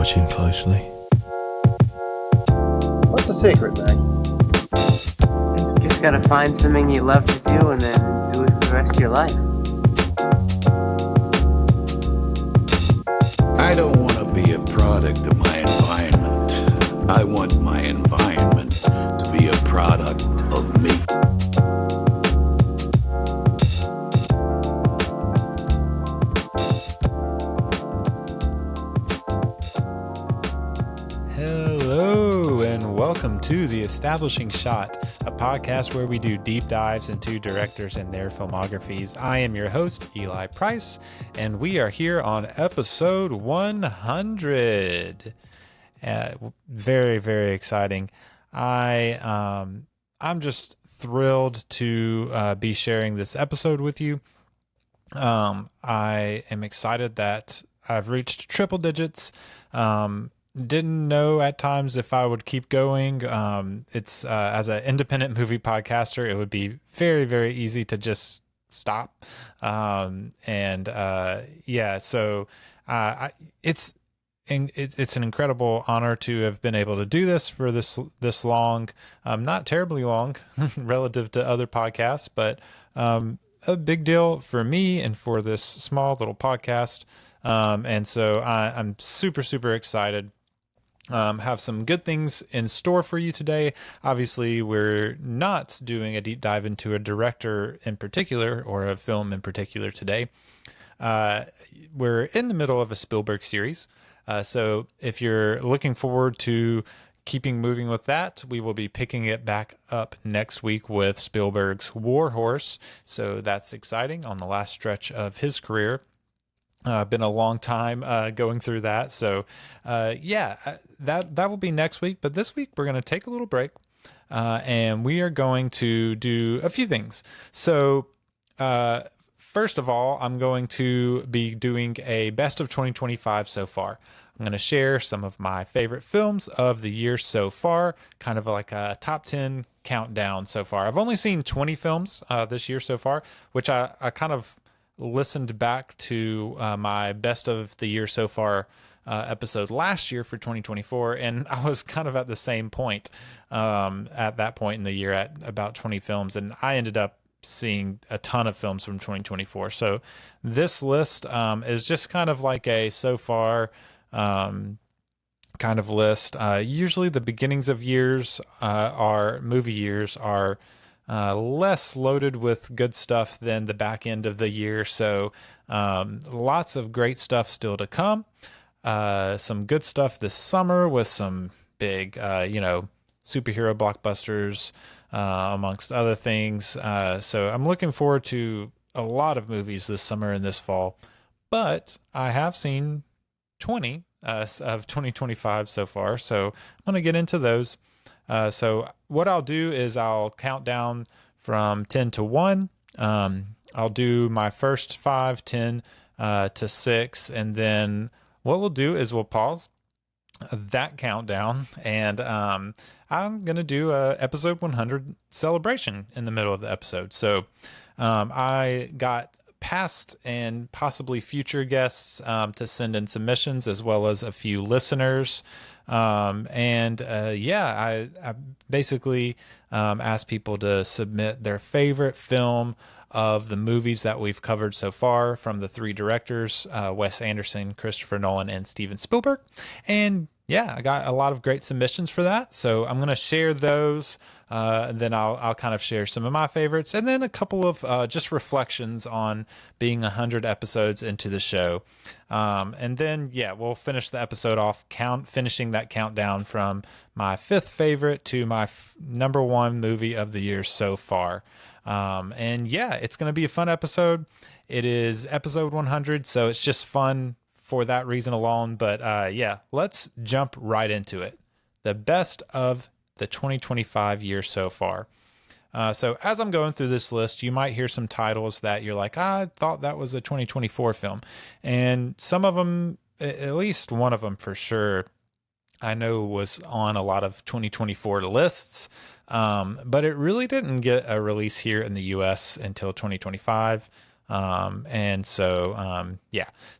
watching closely. What's the secret, Max? You just gotta find something you love to do and then do it for the rest of your life. I don't want to be a product of my environment. I want my environment to be a product of me. Hello, and welcome to The Establishing Shot, a podcast where we do deep dives into directors and their filmographies. I am your host, Eli Price, and we are here on episode 100. Very, very exciting. I'm just thrilled to be sharing this episode with you. I am excited that I've reached triple digits. Didn't know at times if I would keep going. It's as an independent movie podcaster, it would be very, very easy to just stop. It's an incredible honor to have been able to do this for this long, not terribly long relative to other podcasts, but a big deal for me and for this small little podcast. And so I'm super, super excited. Have some good things in store for you today. Obviously, we're not doing a deep dive into a director in particular or a film in particular today. We're in the middle of a Spielberg series. So if you're looking forward to keeping moving with that, we will be picking it back up next week with Spielberg's War Horse. So that's exciting on the last stretch of his career. Been a long time going through that. So that will be next week. But this week we're going to take a little break and we are going to do a few things. So first of all, I'm going to be doing a best of 2025 so far. I'm going to share some of my favorite films of the year so far, kind of like a top 10 countdown so far. I've only seen 20 films this year so far, which I kind of listened back to my best of the year so far episode last year for 2024, and I was kind of at the same point at that point in the year at about 20 films, and I ended up seeing a ton of films from 2024. So this list is just kind of like a so far kind of list. Usually the beginnings of years movie years are less loaded with good stuff than the back end of the year. So lots of great stuff still to come. Some good stuff this summer with some big, superhero blockbusters, amongst other things. So I'm looking forward to a lot of movies this summer and this fall, but I have seen 20 of 2025 so far. So I'm going to get into those. So what I'll do is I'll count down from 10 to 1. I'll do my first 5, 10 to 6. And then what we'll do is we'll pause that countdown. And I'm going to do a episode 100 celebration in the middle of the episode. So I got past and possibly future guests to send in submissions, as well as a few listeners. I basically asked people to submit their favorite film of the movies that we've covered so far from the three directors, Wes Anderson, Christopher Nolan, and Steven Spielberg. And I got a lot of great submissions for that. So I'm going to share those. And then I'll kind of share some of my favorites, and then a couple of just reflections on being 100 episodes into the show. And then, we'll finish the episode off finishing that countdown from my fifth favorite to my number one movie of the year so far. It's going to be a fun episode. It is episode 100, so it's just fun for that reason alone. But let's jump right into it. The best of the 2025 year so far. So as I'm going through this list, you might hear some titles that you're like, I thought that was a 2024 film. And some of them, at least one of them for sure, I know was on a lot of 2024 lists. But it really didn't get a release here in the US until 2025.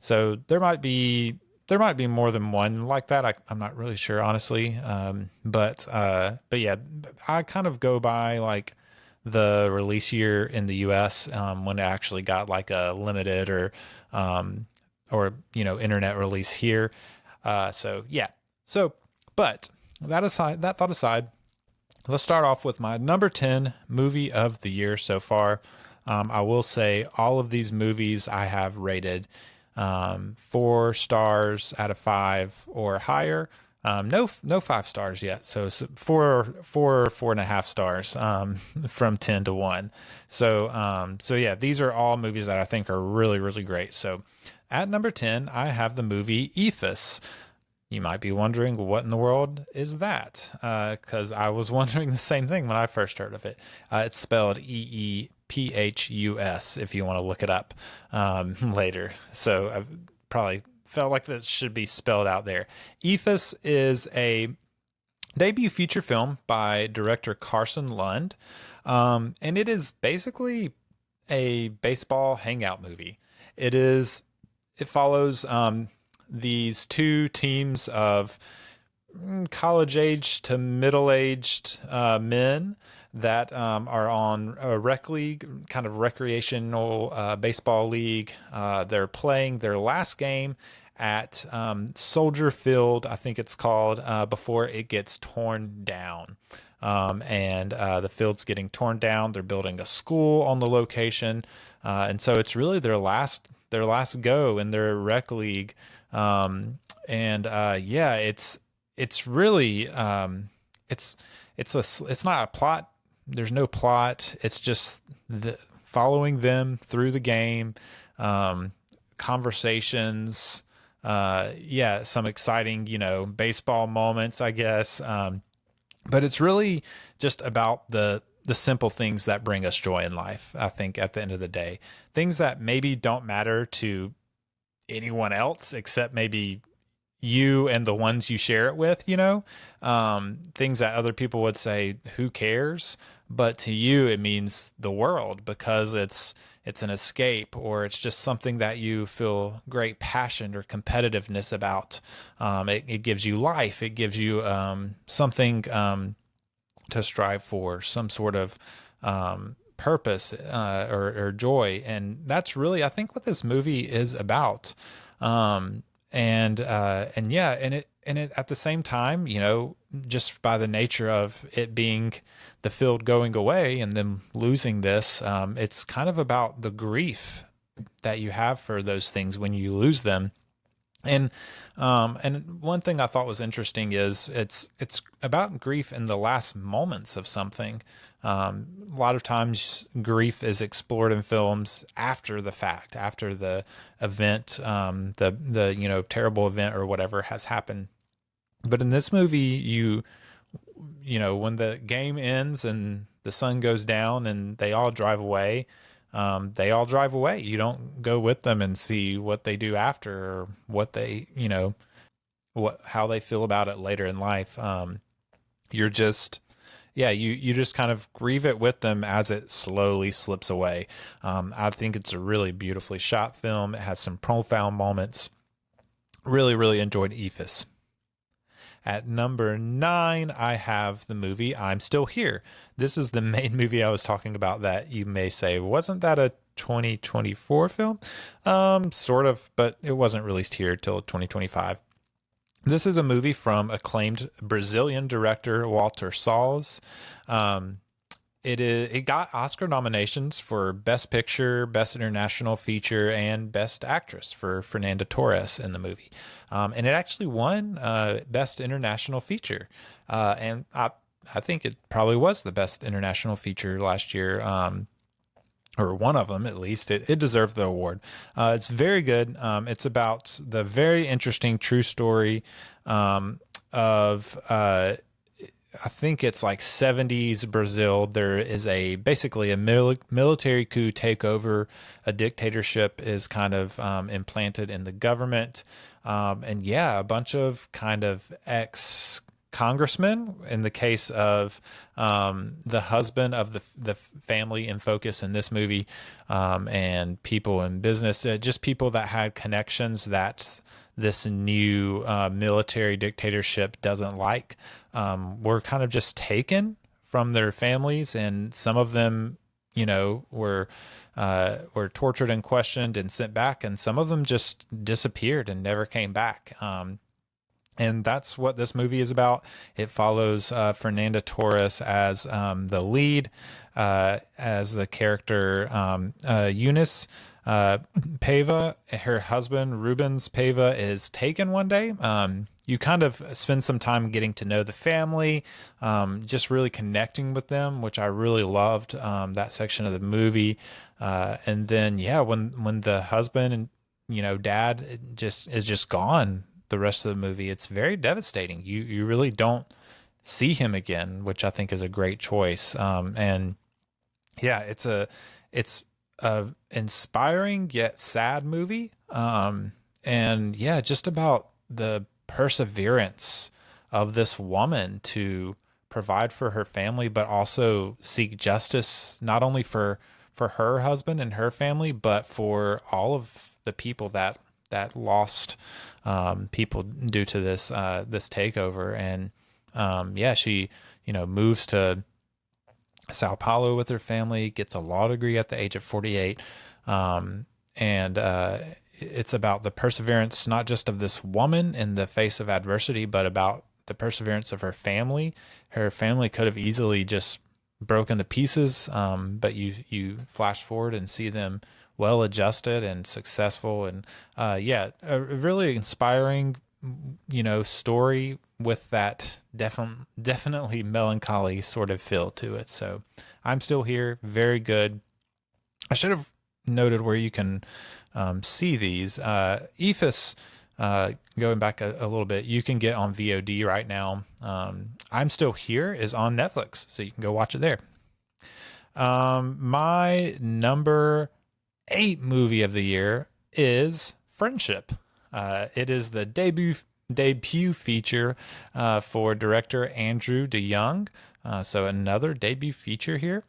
So there might be there might be more than one like that. I'm not really sure, honestly. But yeah, I kind of go by like the release year in the US, when it actually got like a limited or internet release here. So yeah. So, but that thought aside, let's start off with my number 10 movie of the year so far. I will say all of these movies I have rated 4 stars out of 5 or higher. No 5 stars yet. So it's 4.5 stars from 10 to 1. So yeah, these are all movies that I think are really, really great. So at number 10, I have the movie Ethos. You might be wondering, what in the world is that? Because I was wondering the same thing when I first heard of it. It's spelled EEPHUS if you want to look it up later. So I probably felt like that should be spelled out there. Ethos is a debut feature film by director Carson Lund. And it is basically a baseball hangout movie. It follows these 2 teams of college-aged to middle-aged men that are on a rec league, kind of recreational baseball league. They're playing their last game at Soldier Field, I think it's called, before it gets torn down. And the field's getting torn down. They're building a school on the location. And so it's really their last go in their rec league. Yeah, it's really, it's not a plot. There's no plot. It's just following them through the game, conversations, some exciting, baseball moments, I guess. But it's really just about the simple things that bring us joy in life. I think at the end of the day, things that maybe don't matter to anyone else except maybe you and the ones you share it with, things that other people would say, who cares? But to you, it means the world because it's an escape, or it's just something that you feel great passion or competitiveness about. It gives you life. It gives you something to strive for, some sort of purpose or joy. And that's really, I think, what this movie is about. And it at the same time, just by the nature of it being the field going away and them losing this, it's kind of about the grief that you have for those things when you lose them. And one thing I thought was interesting is it's about grief in the last moments of something. A lot of times grief is explored in films after the fact, after the event, the terrible event or whatever has happened. But in this movie, when the game ends and the sun goes down and they all drive away, You don't go with them and see what they do after or what they, how they feel about it later in life. You just kind of grieve it with them as it slowly slips away. I think it's a really beautifully shot film. It has some profound moments. Really, really enjoyed Ethos. At number 9, I have the movie I'm Still Here. This is the main movie I was talking about that you may say, wasn't that a 2024 film? Sort of, but it wasn't released here till 2025. This is a movie from acclaimed Brazilian director Walter Salles. It got Oscar nominations for Best Picture, Best International Feature, and Best Actress for Fernanda Torres in the movie. And it actually won Best International Feature. And I think it probably was the Best International Feature last year, or one of them at least. It deserved the award. It's very good. It's about the very interesting true story of... I think it's like 70s Brazil. There is basically a military coup takeover. A dictatorship is kind of implanted in the government. A bunch of kind of ex-congressmen, in the case of the husband of the family in focus in this movie, and people in business, just people that had connections that this new military dictatorship doesn't like, were kind of just taken from their families, and some of them, were tortured and questioned and sent back, and some of them just disappeared and never came back. And that's what this movie is about. It follows Fernanda Torres as the lead, as the character Eunice Paiva. Her husband, Rubens Paiva, is taken one day. You kind of spend some time getting to know the family, just really connecting with them, which I really loved, that section of the movie. And then, when the husband and, dad is just gone the rest of the movie, it's very devastating. You really don't see him again, which I think is a great choice. And yeah, it's a inspiring yet sad movie. And yeah, just about the perseverance of this woman to provide for her family, but also seek justice, not only for her husband and her family, but for all of the people that lost people due to this takeover. And she moves to Sao Paulo with her family, gets a law degree at the age of 48, and it's about the perseverance not just of this woman in the face of adversity, but about the perseverance of her family. Her family could have easily just broken to pieces, but you flash forward and see them well adjusted and successful. And a really inspiring story with that definitely melancholy sort of feel to it. So I'm Still Here, very good. I should have noted where you can see these. EFIS, going back a little bit, you can get on VOD right now. I'm Still Here is on Netflix, so you can go watch it there. My number 8 movie of the year is Friendship. It is the debut feature for director Andrew DeYoung. So another debut feature here.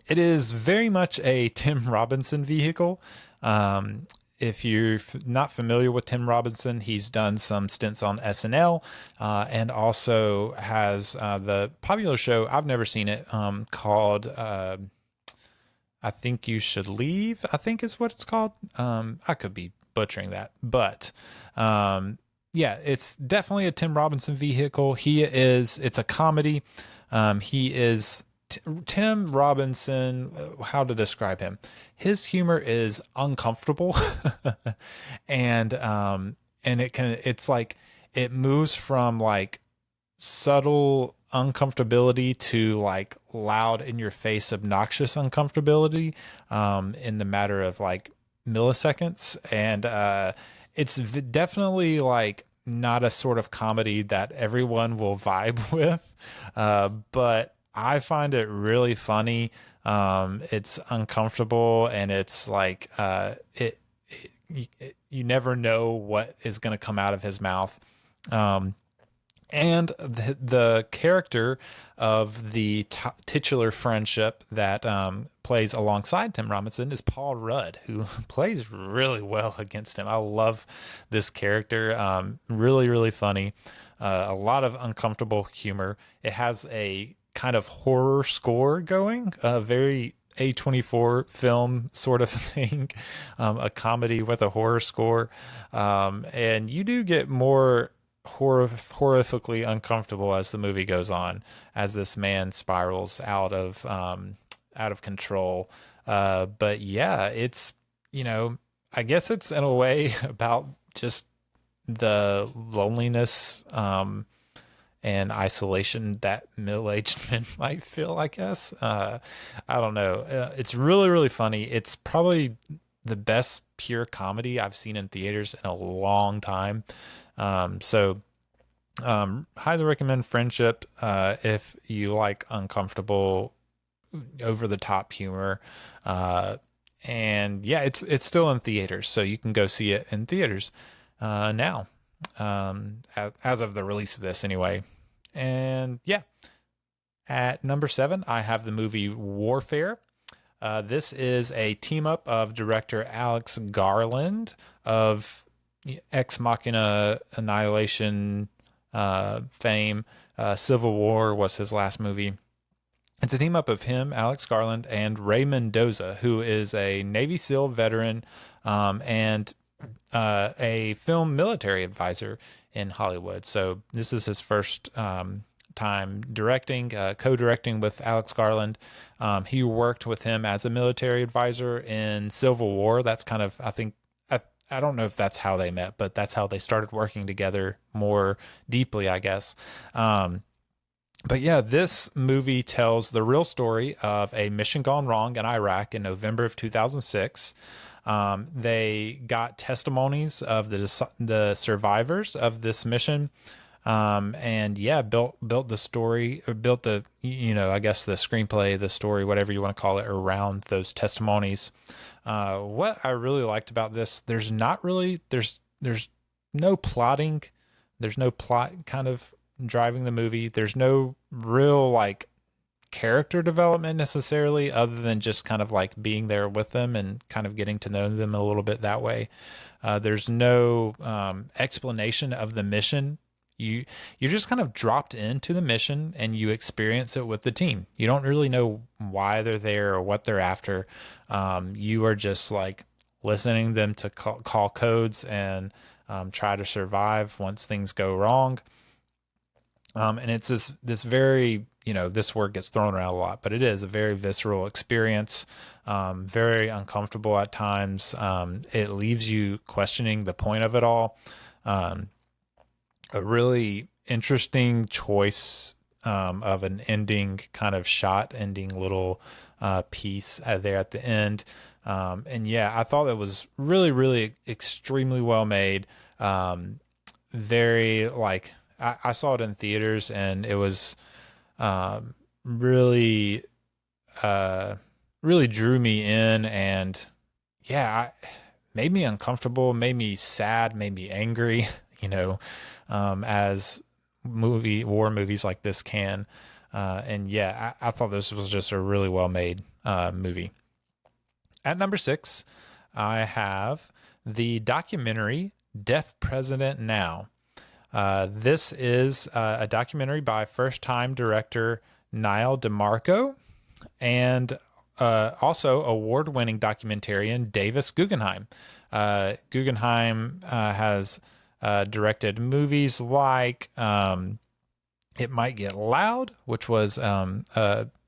It is very much a Tim Robinson vehicle. If you're not familiar with Tim Robinson, he's done some stints on SNL, and also has the popular show, I've never seen it, called I Think You Should Leave, I think is what it's called. I could be butchering that, but it's definitely a Tim Robinson vehicle. It's a comedy. He is Tim Robinson, how to describe him? His humor is uncomfortable, and it's like it moves from like subtle uncomfortability to like loud in your face obnoxious uncomfortability in the matter of like milliseconds. And it's definitely like not a sort of comedy that everyone will vibe with, but I find it really funny. It's uncomfortable, and it's like you never know what is going to come out of his mouth. And the character of the titular Friendship that plays alongside Tim Robinson is Paul Rudd, who plays really well against him. I love this character. Really, really funny. A lot of uncomfortable humor. It has a kind of horror score going, a very A24 film sort of thing, a comedy with a horror score. And you do get more horrifically uncomfortable as the movie goes on, as this man spirals out of control. But yeah, it's, I guess it's in a way about just the loneliness, and isolation that middle-aged men might feel, I guess. I don't know. It's really, really funny. It's probably the best pure comedy I've seen in theaters in a long time. So highly recommend Friendship if you like uncomfortable, over-the-top humor. And yeah, it's still in theaters, so you can go see it in theaters now. As of the release of this anyway. And yeah, at number 7 I have the movie Warfare. This is a team up of director Alex Garland of Ex Machina, Annihilation fame. Civil War was his last movie. It's a team up of him, Alex Garland, and Ray Mendoza, who is a Navy SEAL veteran and a film military advisor in Hollywood. So this is his first time directing, co-directing with Alex Garland. He worked with him as a military advisor in Civil War. That's kind of, I think, I don't know if that's how they met, but that's how they started working together more deeply, I guess. But yeah, this movie tells the real story of a mission gone wrong in Iraq in November of 2006. They got testimonies of the survivors of this mission, and yeah, built the story, or built the, I guess the screenplay, the story, whatever you want to call it, around those testimonies. What I really liked about this, there's no plotting, there's no plot kind of driving the movie. There's no real like character development necessarily, other than just kind of like being there with them and kind of getting to know them a little bit that way. There's no explanation of the mission. You're just kind of dropped into the mission and you experience it with the team. You don't really know why they're there or what they're after. You are just like listening to them to call codes and try to survive once things go wrong. And it's this very, this word gets thrown around a lot, but it is a very visceral experience, very uncomfortable at times. It leaves you questioning the point of it all. A really interesting choice of an ending kind of shot, ending little piece there at the end. And yeah, I thought it was really, really extremely well made. Very like, I saw it in theaters and it was really, really drew me in, and yeah, made me uncomfortable, made me sad, made me angry, as war movies like this can. And yeah, I thought this was just a really well made movie. At number 6, I have the documentary Deaf President Now. This is a documentary by first-time director Niall DeMarco and also award-winning documentarian Davis Guggenheim. Guggenheim has directed movies like It Might Get Loud, which was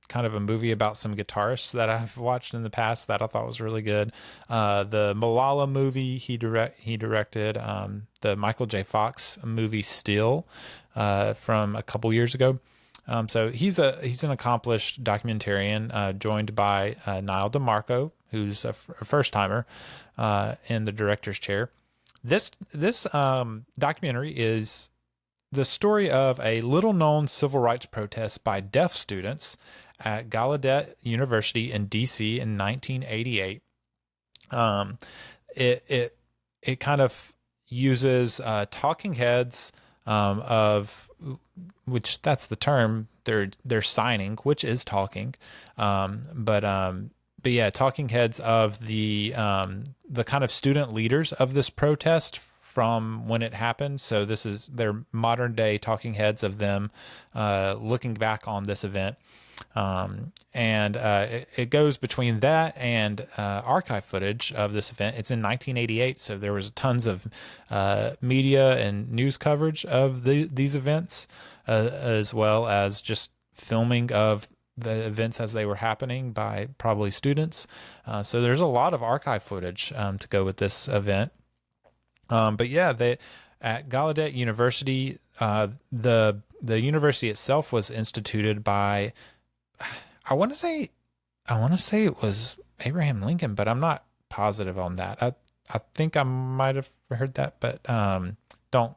kind of a movie about some guitarists that I've watched in the past that I thought was really good. The Malala movie he directed, the Michael J. Fox movie Still from a couple years ago. So he's an accomplished documentarian, joined by Niall DeMarco, who's a first timer in the director's chair. This documentary is the story of a little known civil rights protest by deaf students at Gallaudet University in DC in 1988. It kind of uses talking heads of which that's the term they're signing, which is talking, but yeah, talking heads of the kind of student leaders of this protest from when it happened. So this is their modern day talking heads of them looking back on this event. And it goes between that and archive footage of this event. It's in 1988, so there was tons of media and news coverage of these events, as well as just filming of the events as they were happening by probably students. So there's a lot of archive footage to go with this event. But yeah, at Gallaudet University, the university itself was instituted by, I want to say it was Abraham Lincoln, but I'm not positive on that. I think I might have heard that, but don't.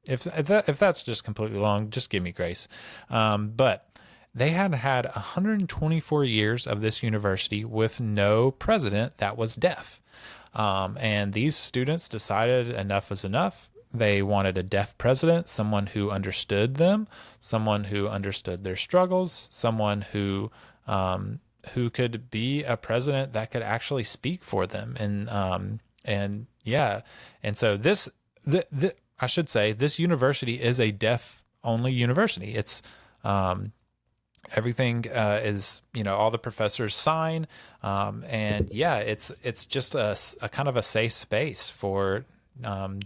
If that's just completely wrong, just give me grace. But they had 124 years of this university with no president that was deaf. And these students decided enough was enough. They wanted a deaf president, someone who understood them, someone who understood their struggles, someone who who could be a president that could actually speak for them. And yeah, and so I should say this university is a deaf only university. It's everything is, all the professors sign, and yeah, it's just a kind of a safe space for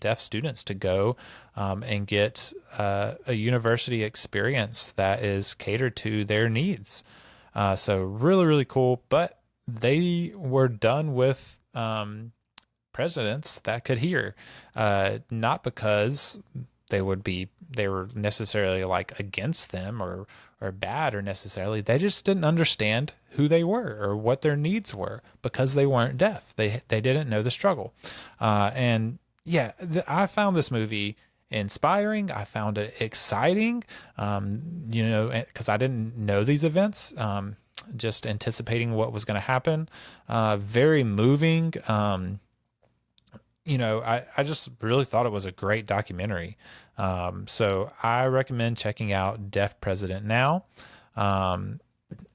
deaf students to go and get a university experience that is catered to their needs. So really, really cool. But they were done with presidents that could hear, not because they were necessarily like against them or bad or necessarily. They just didn't understand who they were or what their needs were because they weren't deaf. They didn't know the struggle. And yeah, I found this movie inspiring. I found it exciting, because I didn't know these events, just anticipating what was going to happen. Very moving. I just really thought it was a great documentary. So I recommend checking out Deaf President Now.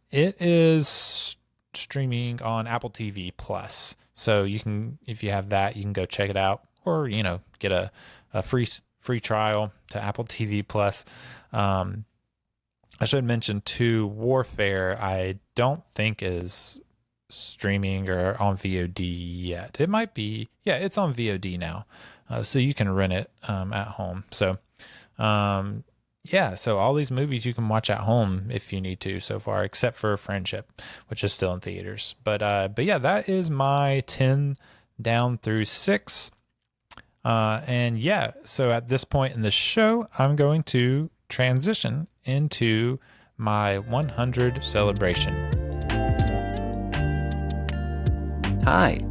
It is streaming on Apple TV Plus. So you can, if you have that, you can go check it out, or, get a free trial to Apple TV Plus. I should mention too, Warfare, I don't think is streaming or on VOD yet. It might be. Yeah, it's on VOD now. So you can rent it at home. So so all these movies you can watch at home if you need to so far, except for Friendship, which is still in theaters. But yeah, that is my 10 down through 6. And yeah, so at this point in the show, I'm going to transition into my 100 celebration. Hi.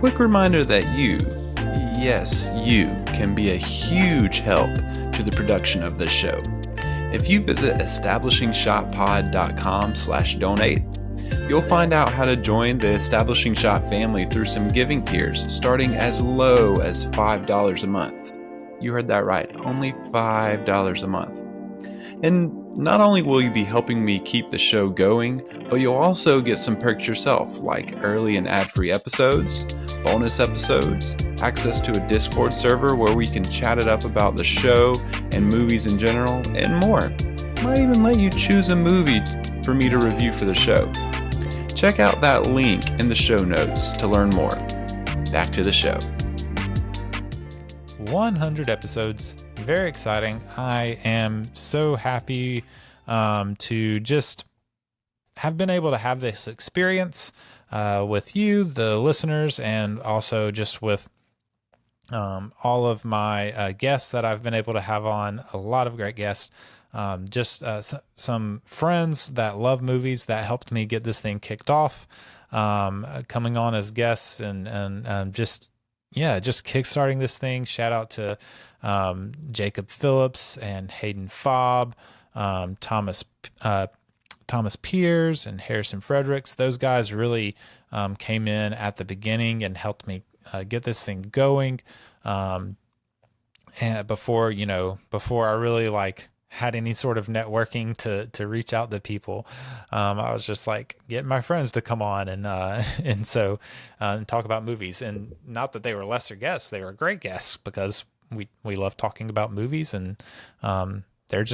Quick reminder that you, yes, you, can be a huge help to the production of this show. If you visit establishingshotpod.com/donate, you'll find out how to join the Establishing Shot family through some giving tiers starting as low as $5 a month. You heard that right, only $5 a month. And not only will you be helping me keep the show going, but you'll also get some perks yourself, like early and ad-free episodes, bonus episodes, access to a Discord server where we can chat it up about the show and movies in general, and more. Might even let you choose a movie for me to review for the show. Check out that link in the show notes to learn more. Back to the show. 100 episodes. Very exciting. I am so happy to just have been able to have this experience with you, the listeners, and also just with all of my guests that I've been able to have on. A lot of great guests. Some friends that love movies that helped me get this thing kicked off, coming on as guests and just kickstarting this thing. Shout out to Jacob Phillips and Hayden Fobb, Thomas Piers and Harrison Fredericks. Those guys really came in at the beginning and helped me get this thing going. And before I really had any sort of networking to reach out to people, I was just getting my friends to come on and talk about movies. And not that they were lesser guests, they were great guests because we love talking about movies, and they're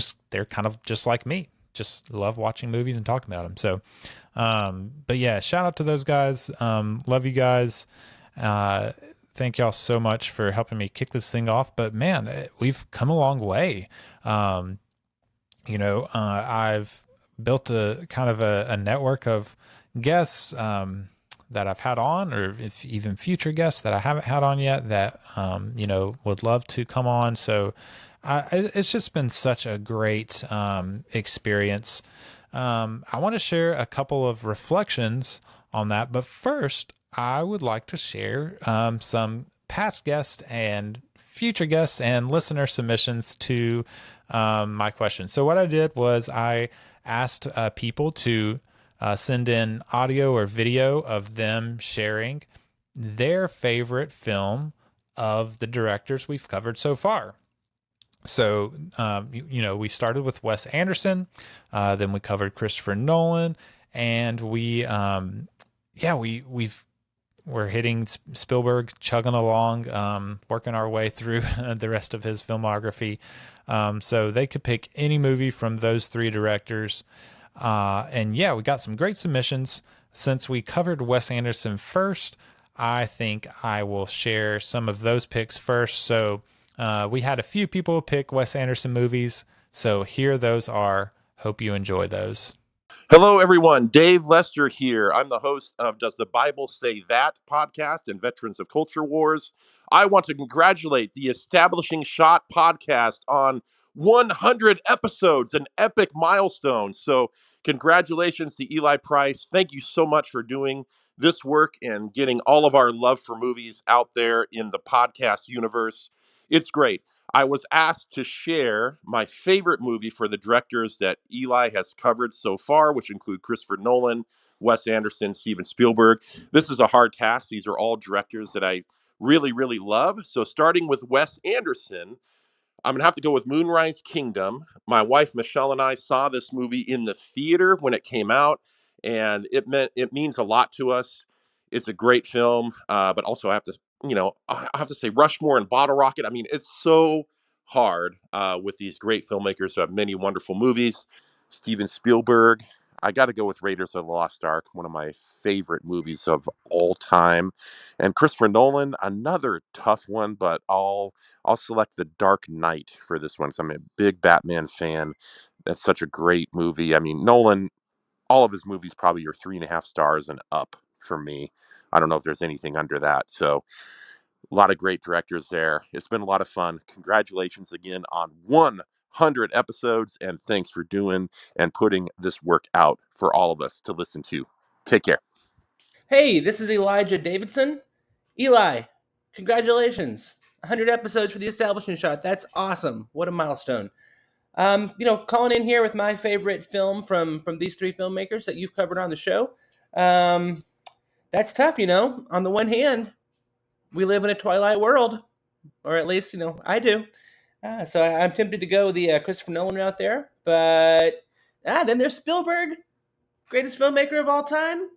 kind of just like me, just love watching movies and talking about them. So, but yeah, shout out to those guys. Love you guys. Thank y'all so much for helping me kick this thing off. But man, we've come a long way. I've built a kind of a network of guests that I've had on, or if even future guests that I haven't had on yet that, would love to come on. So it's just been such a great experience. I want to share a couple of reflections on that. But first, I would like to share some past guests and future guests and listener submissions to my questions. So what I did was I asked people to send in audio or video of them sharing their favorite film of the directors we've covered so far. So, we started with Wes Anderson, then we covered Christopher Nolan, and we're hitting Spielberg, chugging along, working our way through the rest of his filmography. So they could pick any movie from those three directors. And yeah, we got some great submissions. Since we covered Wes Anderson first, I think I will share some of those picks first. So we had a few people pick Wes Anderson movies. So here those are. Hope you enjoy those. Hello, everyone. Dave Lester here. I'm the host of Does the Bible Say That podcast and Veterans of Culture Wars. I want to congratulate the Establishing Shot podcast on 100 episodes, an epic milestone. So congratulations to Eli Price. Thank you so much for doing this work and getting all of our love for movies out there in the podcast universe. It's great. I was asked to share my favorite movie for the directors that Eli has covered so far, which include Christopher Nolan, Wes Anderson, Steven Spielberg. This is a hard task. These are all directors that I really, really love. So starting with Wes Anderson, I'm going to have to go with Moonrise Kingdom. My wife, Michelle, and I saw this movie in the theater when it came out, and it means a lot to us. It's a great film, but also I have to say Rushmore and Bottle Rocket. I mean, it's so hard with these great filmmakers who have many wonderful movies. Steven Spielberg. I got to go with Raiders of the Lost Ark, one of my favorite movies of all time. And Christopher Nolan, another tough one, but I'll select The Dark Knight for this one. So I'm a big Batman fan. That's such a great movie. I mean, Nolan, all of his movies probably are 3.5 stars and up for me. I don't know if there's anything under that. So a lot of great directors there. It's been a lot of fun. Congratulations again on 100 episodes, and thanks for doing and putting this work out for all of us to listen to. Take care. Hey, this is Elijah Davidson. Eli, congratulations. 100 episodes for the Establishing Shot. That's awesome. What a milestone. Calling in here with my favorite film from these three filmmakers that you've covered on the show. That's tough, On the one hand, we live in a Twilight world, or at least, I do. So I'm tempted to go the Christopher Nolan route there. But then there's Spielberg, greatest filmmaker of all time.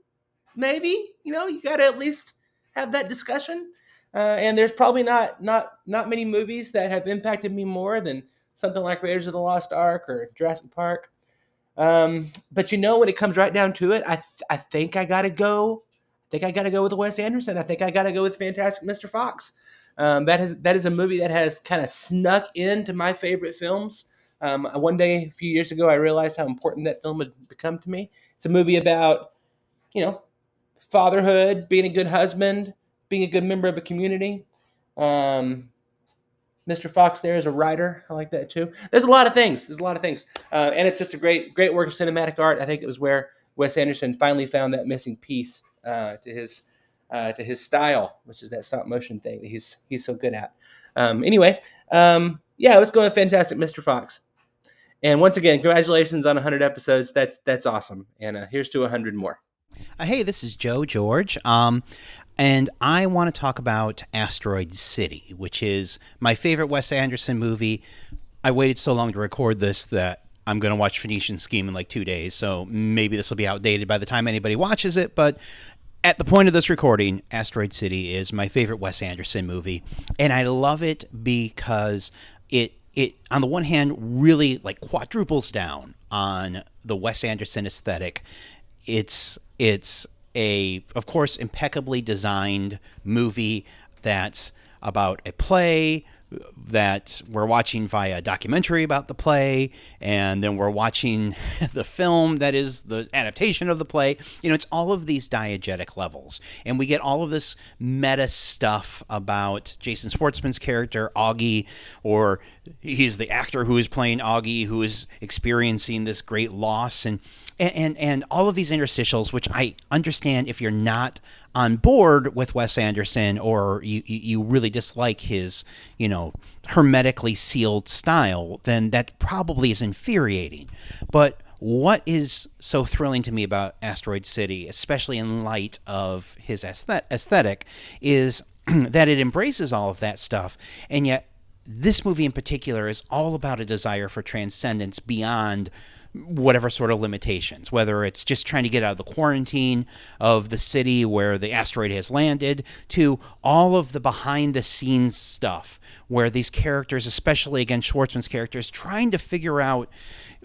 Maybe, you got to at least have that discussion. And there's probably not many movies that have impacted me more than something like Raiders of the Lost Ark or Jurassic Park. But when it comes right down to it, I think I got to go. I think I got to go with Wes Anderson. I think I got to go with Fantastic Mr. Fox. That is a movie that has kind of snuck into my favorite films. One day, a few years ago, I realized how important that film had become to me. It's a movie about, fatherhood, being a good husband, being a good member of a community. Mr. Fox there is a writer. I like that too. There's a lot of things. And it's just a great work of cinematic art. I think it was where Wes Anderson finally found that missing piece to his style, which is that stop motion thing that he's so good at. Let's go with Fantastic Mr. Fox. And once again, congratulations on 100 episodes. That's awesome. And here's to 100 more. Hey, this is Joe George, and I want to talk about Asteroid City, which is my favorite Wes Anderson movie. I waited so long to record this that I'm going to watch Phoenician Scheme in like 2 days, so maybe this will be outdated by the time anybody watches it, but at the point of this recording, Asteroid City is my favorite Wes Anderson movie, and I love it because it on the one hand really like quadruples down on the Wes Anderson aesthetic. It's a, of course, impeccably designed movie that's about a play that we're watching via a documentary about the play, and then we're watching the film that is the adaptation of the play. It's all of these diegetic levels, and we get all of this meta stuff about Jason Schwartzman's character, Augie, or he's the actor who is playing Augie, who is experiencing this great loss, and all of these interstitials, which I understand if you're not on board with Wes Anderson or you really dislike his, hermetically sealed style, then that probably is infuriating. But what is so thrilling to me about Asteroid City, especially in light of his aesthetic, is that it embraces all of that stuff, and yet this movie in particular is all about a desire for transcendence beyond whatever sort of limitations, whether it's just trying to get out of the quarantine of the city where the asteroid has landed, to all of the behind-the-scenes stuff where these characters, especially again Schwartzman's characters, trying to figure out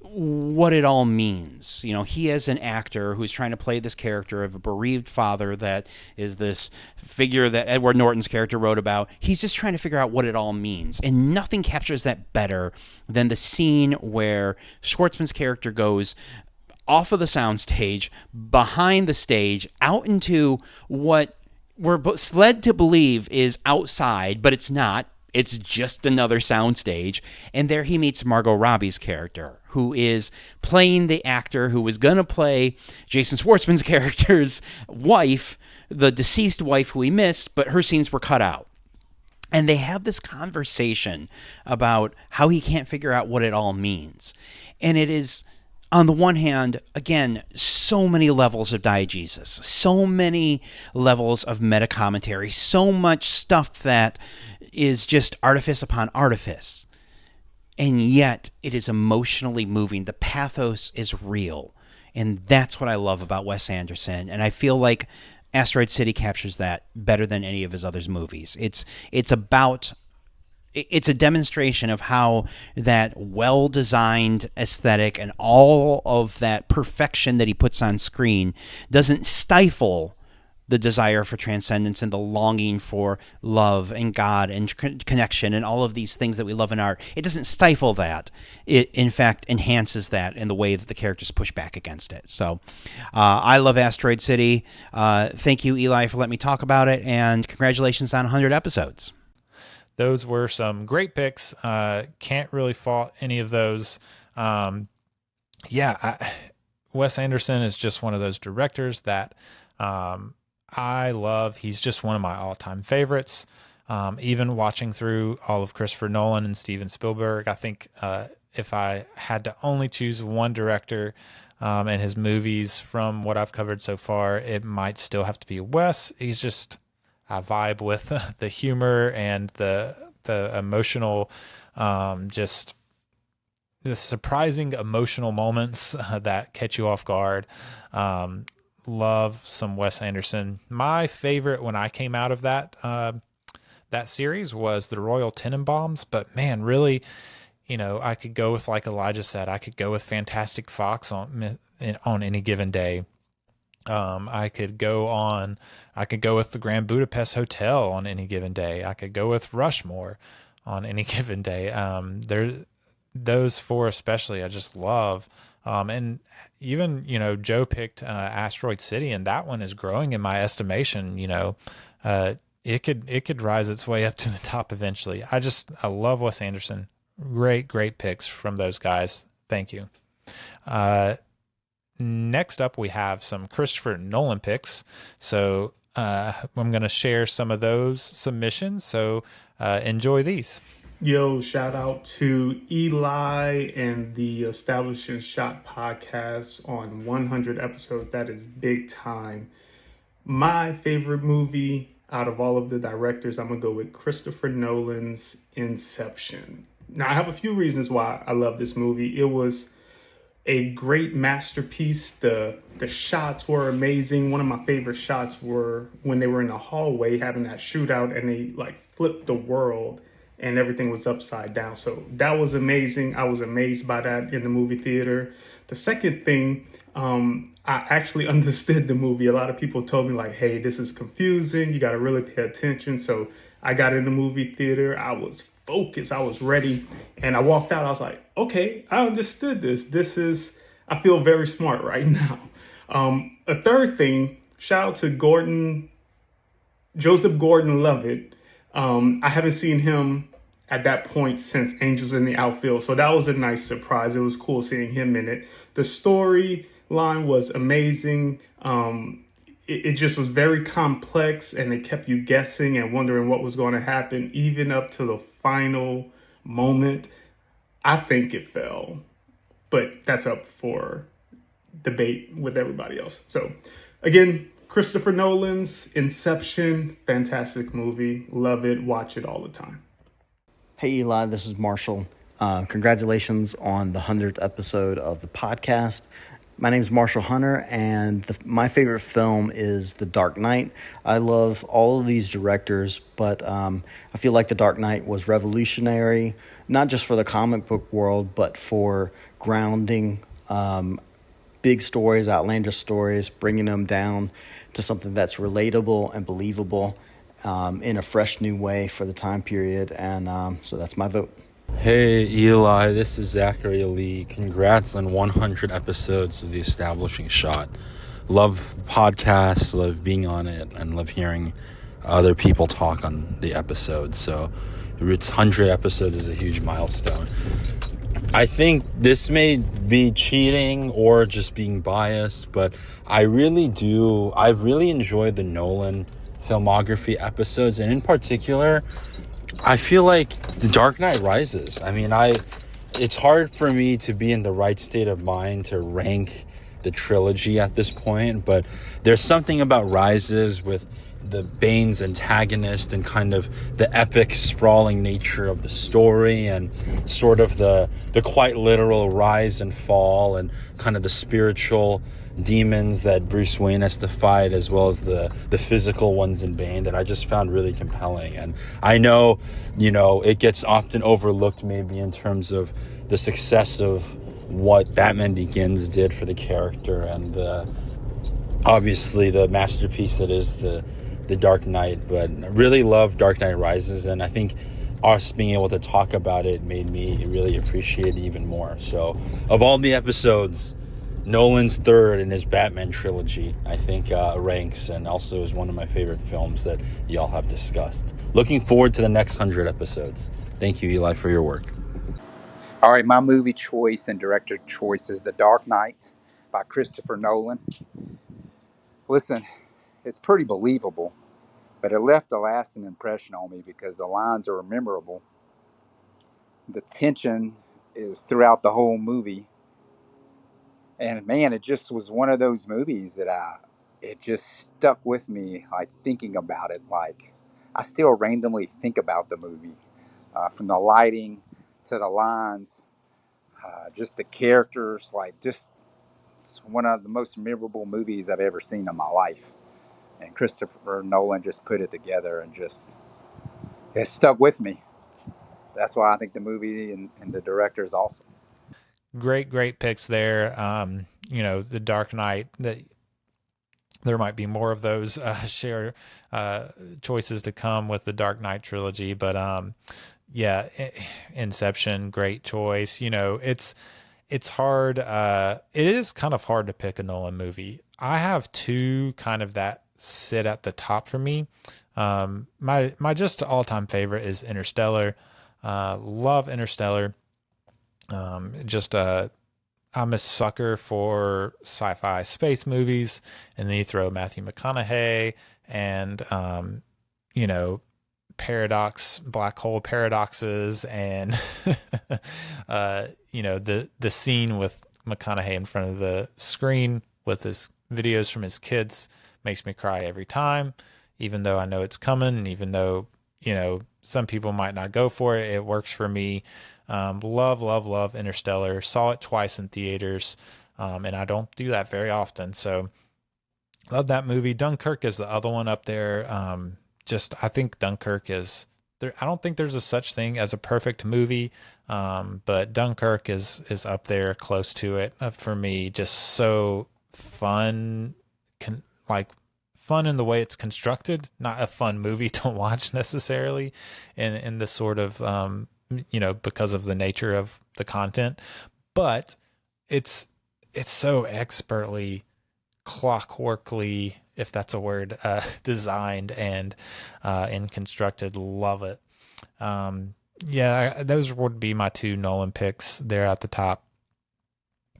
what it all means. You know, he is an actor who's trying to play this character of a bereaved father that is this figure that Edward Norton's character wrote about. He's just trying to figure out what it all means. And nothing captures that better than the scene where Schwartzman's character goes off of the soundstage, behind the stage, out into what we're led to believe is outside, but it's not. It's just another soundstage. And there he meets Margot Robbie's character, who is playing the actor who was going to play Jason Schwartzman's character's wife, the deceased wife who he missed, but her scenes were cut out. And they have this conversation about how he can't figure out what it all means. And it is, on the one hand, again, so many levels of diegesis, so many levels of meta-commentary, so much stuff that is just artifice upon artifice. And yet it is emotionally moving. The pathos is real. And that's what I love about Wes Anderson. And I feel like Asteroid City captures that better than any of his other movies. It's a demonstration of how that well-designed aesthetic and all of that perfection that he puts on screen doesn't stifle the desire for transcendence and the longing for love and God and connection and all of these things that we love in art. It doesn't stifle that. It, in fact, enhances that in the way that the characters push back against it. So I love Asteroid City. Thank you, Eli, for letting me talk about it, and congratulations on 100 episodes. Those were some great picks. Can't really fault any of those. Wes Anderson is just one of those directors that I love. He's just one of my all-time favorites. Even watching through all of Christopher Nolan and Steven Spielberg, I think if I had to only choose one director and his movies from what I've covered so far, it might still have to be Wes. He's just, I vibe with the humor and the emotional, just the surprising emotional moments that catch you off guard. Love some Wes Anderson. My favorite when I came out of that series was the Royal Tenenbaums, but man, really, I could go with, like Elijah said, I could go with Fantastic Fox on any given day. I could go with the Grand Budapest Hotel on any given day. I could go with Rushmore on any given day. Those four especially, I just love. And even, Joe picked Asteroid City, and that one is growing in my estimation. It could rise its way up to the top eventually. I love Wes Anderson. Great picks from those guys. Thank you. Next up, we have some Christopher Nolan picks. So I'm going to share some of those submissions. So enjoy these. Yo, shout out to Eli and the Establishing Shot podcast on 100 episodes. That is big time. My favorite movie out of all of the directors, I'm going to go with Christopher Nolan's Inception. Now, I have a few reasons why I love this movie. It was a great masterpiece. The shots were amazing. One of my favorite shots were when they were in the hallway having that shootout and they flipped the world and everything was upside down. So that was amazing. I was amazed by that in the movie theater. The second thing, I actually understood the movie. A lot of people told me hey, this is confusing. You got to really pay attention. So I got in the movie theater. I was focused. I was ready. And I walked out. I was like, okay, I understood this. I feel very smart right now. A third thing, shout out to Joseph Gordon-Levitt. I haven't seen him at that point since Angels in the Outfield. So that was a nice surprise. It was cool seeing him in it. The storyline was amazing. It just was very complex, and it kept you guessing and wondering what was going to happen, even up to the final moment. I think it fell, but that's up for debate with everybody else. So again, Christopher Nolan's Inception, fantastic movie. Love it. Watch it all the time. Hey Eli, this is Marshall. Congratulations on the 100th episode of the podcast. My name is Marshall Hunter, and my favorite film is The Dark Knight. I love all of these directors, but I feel like The Dark Knight was revolutionary, not just for the comic book world, but for grounding big stories, outlandish stories, bringing them down to something that's relatable and believable in a fresh new way for the time period. And so that's my vote. Hey Eli, this is Zachary Lee. Congrats on 100 episodes of The Establishing Shot. Love podcasts, love being on it, and love hearing other people talk on the episodes. So it's 100 episodes is a huge milestone. I think this may be cheating or just being biased, but I've really enjoyed the Nolan filmography episodes, and in particular, I feel like The Dark Knight Rises. I mean, it's hard for me to be in the right state of mind to rank the trilogy at this point, but there's something about Rises with the Bane's antagonist and kind of the epic sprawling nature of the story and sort of the quite literal rise and fall and kind of the spiritual demons that Bruce Wayne has to fight, as well as the physical ones in Bane, that I just found really compelling. And I know, it gets often overlooked maybe in terms of the success of what Batman Begins did for the character and obviously the masterpiece that is the Dark Knight, but I really love Dark Knight Rises, and I think us being able to talk about it made me really appreciate it even more. So of all the episodes, Nolan's third in his Batman trilogy, I think, ranks, and also is one of my favorite films that y'all have discussed. Looking forward to the next 100 episodes. Thank you, Eli, for your work. All right, my movie choice and director choice is The Dark Knight by Christopher Nolan. Listen, it's pretty believable, but it left a lasting impression on me because the lines are memorable. The tension is throughout the whole movie. And man, it just was one of those movies that it just stuck with me, like thinking about it. Like I still randomly think about the movie, from the lighting to the lines, just the characters. Like it's one of the most memorable movies I've ever seen in my life. And Christopher Nolan just put it together and it stuck with me. That's why I think the movie and the director is awesome. Great picks there. The Dark Knight, there might be more of those share choices to come with the Dark Knight trilogy, but Inception, great choice. It's hard. It is kind of hard to pick a Nolan movie. I have two kind of that sit at the top for me. My just all-time favorite is Interstellar. Love Interstellar. I'm a sucker for sci-fi space movies, and then you throw Matthew McConaughey and black hole paradoxes, and the scene with McConaughey in front of the screen with his videos from his kids makes me cry every time, even though I know it's coming, and even though some people might not go for it, it works for me. Love Interstellar. Saw it twice in theaters, and I don't do that very often. So love that movie. Dunkirk is the other one up there. I think Dunkirk is there. I don't think there's a such thing as a perfect movie, but Dunkirk is up there close to it for me. Just so fun, fun in the way it's constructed, not a fun movie to watch necessarily, in the sort of because of the nature of the content, but it's so expertly, clockworkly, if that's a word, designed and constructed. Love it. Those would be my two Nolan picks there at the top.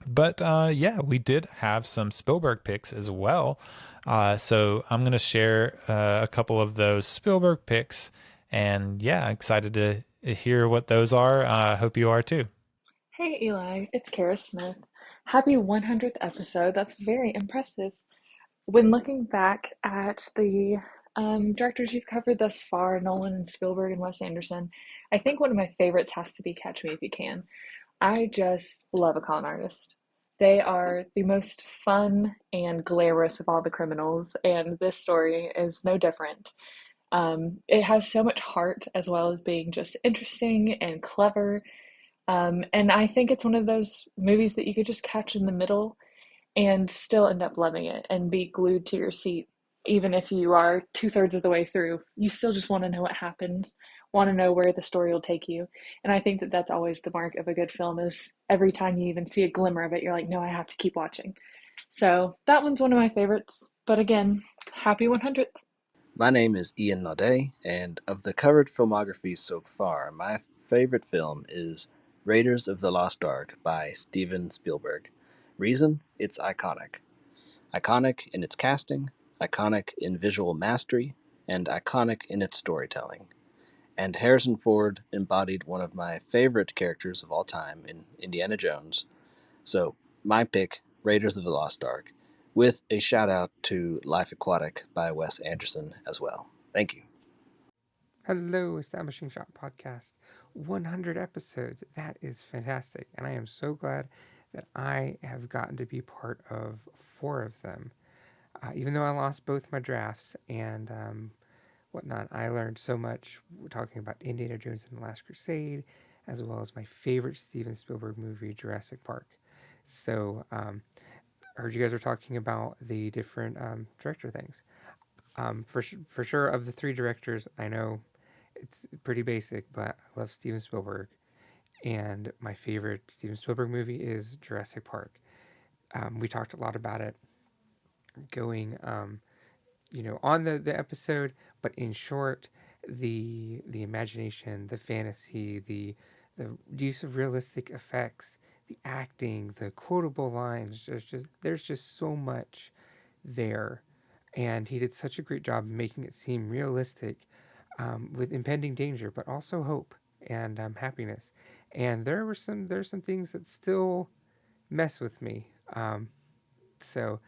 But we did have some Spielberg picks as well. So I'm going to share a couple of those Spielberg picks, and excited to hear what those are. I hope you are too. Hey Eli, it's Kara Smith. Happy 100th episode. That's very impressive. When looking back at the Directors you've covered thus far, Nolan and Spielberg and Wes Anderson. I think one of my favorites has to be Catch Me If You Can. I just love a con artist. They are the most fun and glamorous of all the criminals, and this story is no different. It has so much heart as well as being just interesting and clever. And I think it's one of those movies that you could just catch in the middle and still end up loving it and be glued to your seat. Even if you are two-thirds of the way through, you still just want to know what happens, want to know where the story will take you. And I think that that's always the mark of a good film is every time you even see a glimmer of it, you're like, no, I have to keep watching. So that one's one of my favorites. But again, happy 100th. My name is Ian Naudet, and of the covered filmography so far, my favorite film is Raiders of the Lost Ark by Steven Spielberg. Reason? It's iconic. Iconic in its casting, iconic in visual mastery, and iconic in its storytelling. And Harrison Ford embodied one of my favorite characters of all time in Indiana Jones. So, my pick, Raiders of the Lost Ark, with a shout out to Life Aquatic by Wes Anderson as well. Thank you. Hello, Establishing Shot Podcast. 100 episodes. That is fantastic. And I am so glad that I have gotten to be part of 4 of them. Even though I lost both my drafts and whatnot, I learned so much talking about Indiana Jones and the Last Crusade, as well as my favorite Steven Spielberg movie, Jurassic Park. So, I heard you guys were talking about the different director things. For sure, of the 3 directors, I know it's pretty basic, but I love Steven Spielberg. And my favorite Steven Spielberg movie is Jurassic Park. We talked a lot about it going, on the episode, but in short, the imagination, the fantasy, the use of realistic effects, the acting, the quotable lines, there's just so much there. And he did such a great job making it seem realistic, with impending danger, but also hope and happiness. And there's some things that still mess with me. So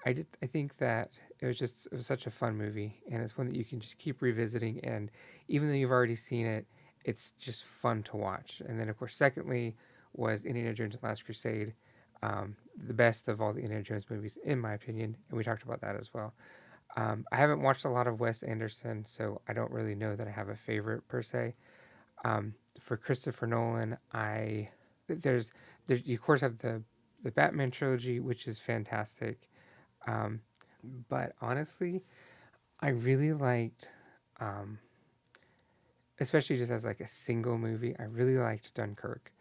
I think that it was such a fun movie, and it's one that you can just keep revisiting. And even though you've already seen it, it's just fun to watch. And then, of course, secondly was Indiana Jones and the Last Crusade, the best of all the Indiana Jones movies, in my opinion. And we talked about that as well. I haven't watched a lot of Wes Anderson, so I don't really know that I have a favorite per se. For Christopher Nolan, you of course have the Batman trilogy, which is fantastic. But honestly, I really liked, especially just as like a single movie, I really liked Dunkirk.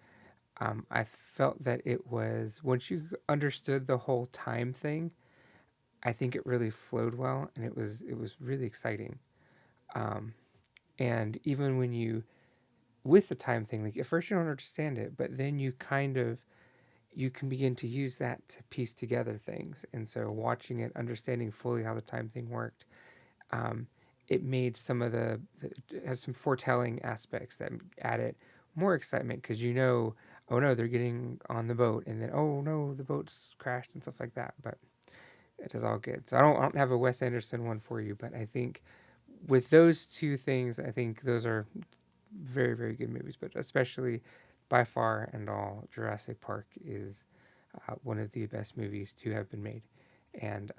I felt that it was, once you understood the whole time thing, I think it really flowed well, and it was really exciting. And even when with the time thing, like at first you don't understand it, but then you can begin to use that to piece together things. And so watching it, understanding fully how the time thing worked, it made it has some foretelling aspects that added more excitement, because oh no, they're getting on the boat, and then, oh no, the boat's crashed and stuff like that. But it is all good. So I don't have a Wes Anderson one for you, but I think with those 2 things, I think those are very, very good movies. But especially, by far and all, Jurassic Park is one of the best movies to have been made, and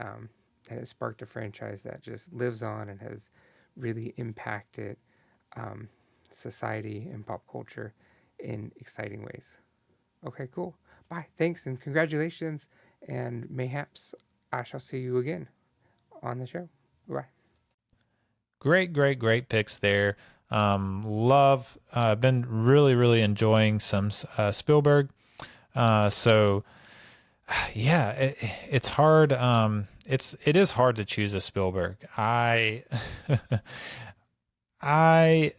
it sparked a franchise that just lives on and has really impacted society and pop culture in exciting ways. Okay, cool. Bye. Thanks and congratulations, and mayhaps I shall see you again on the show. Bye. Great picks there. Been really enjoying some Spielberg. So yeah, it's hard. It is hard to choose a Spielberg. I kind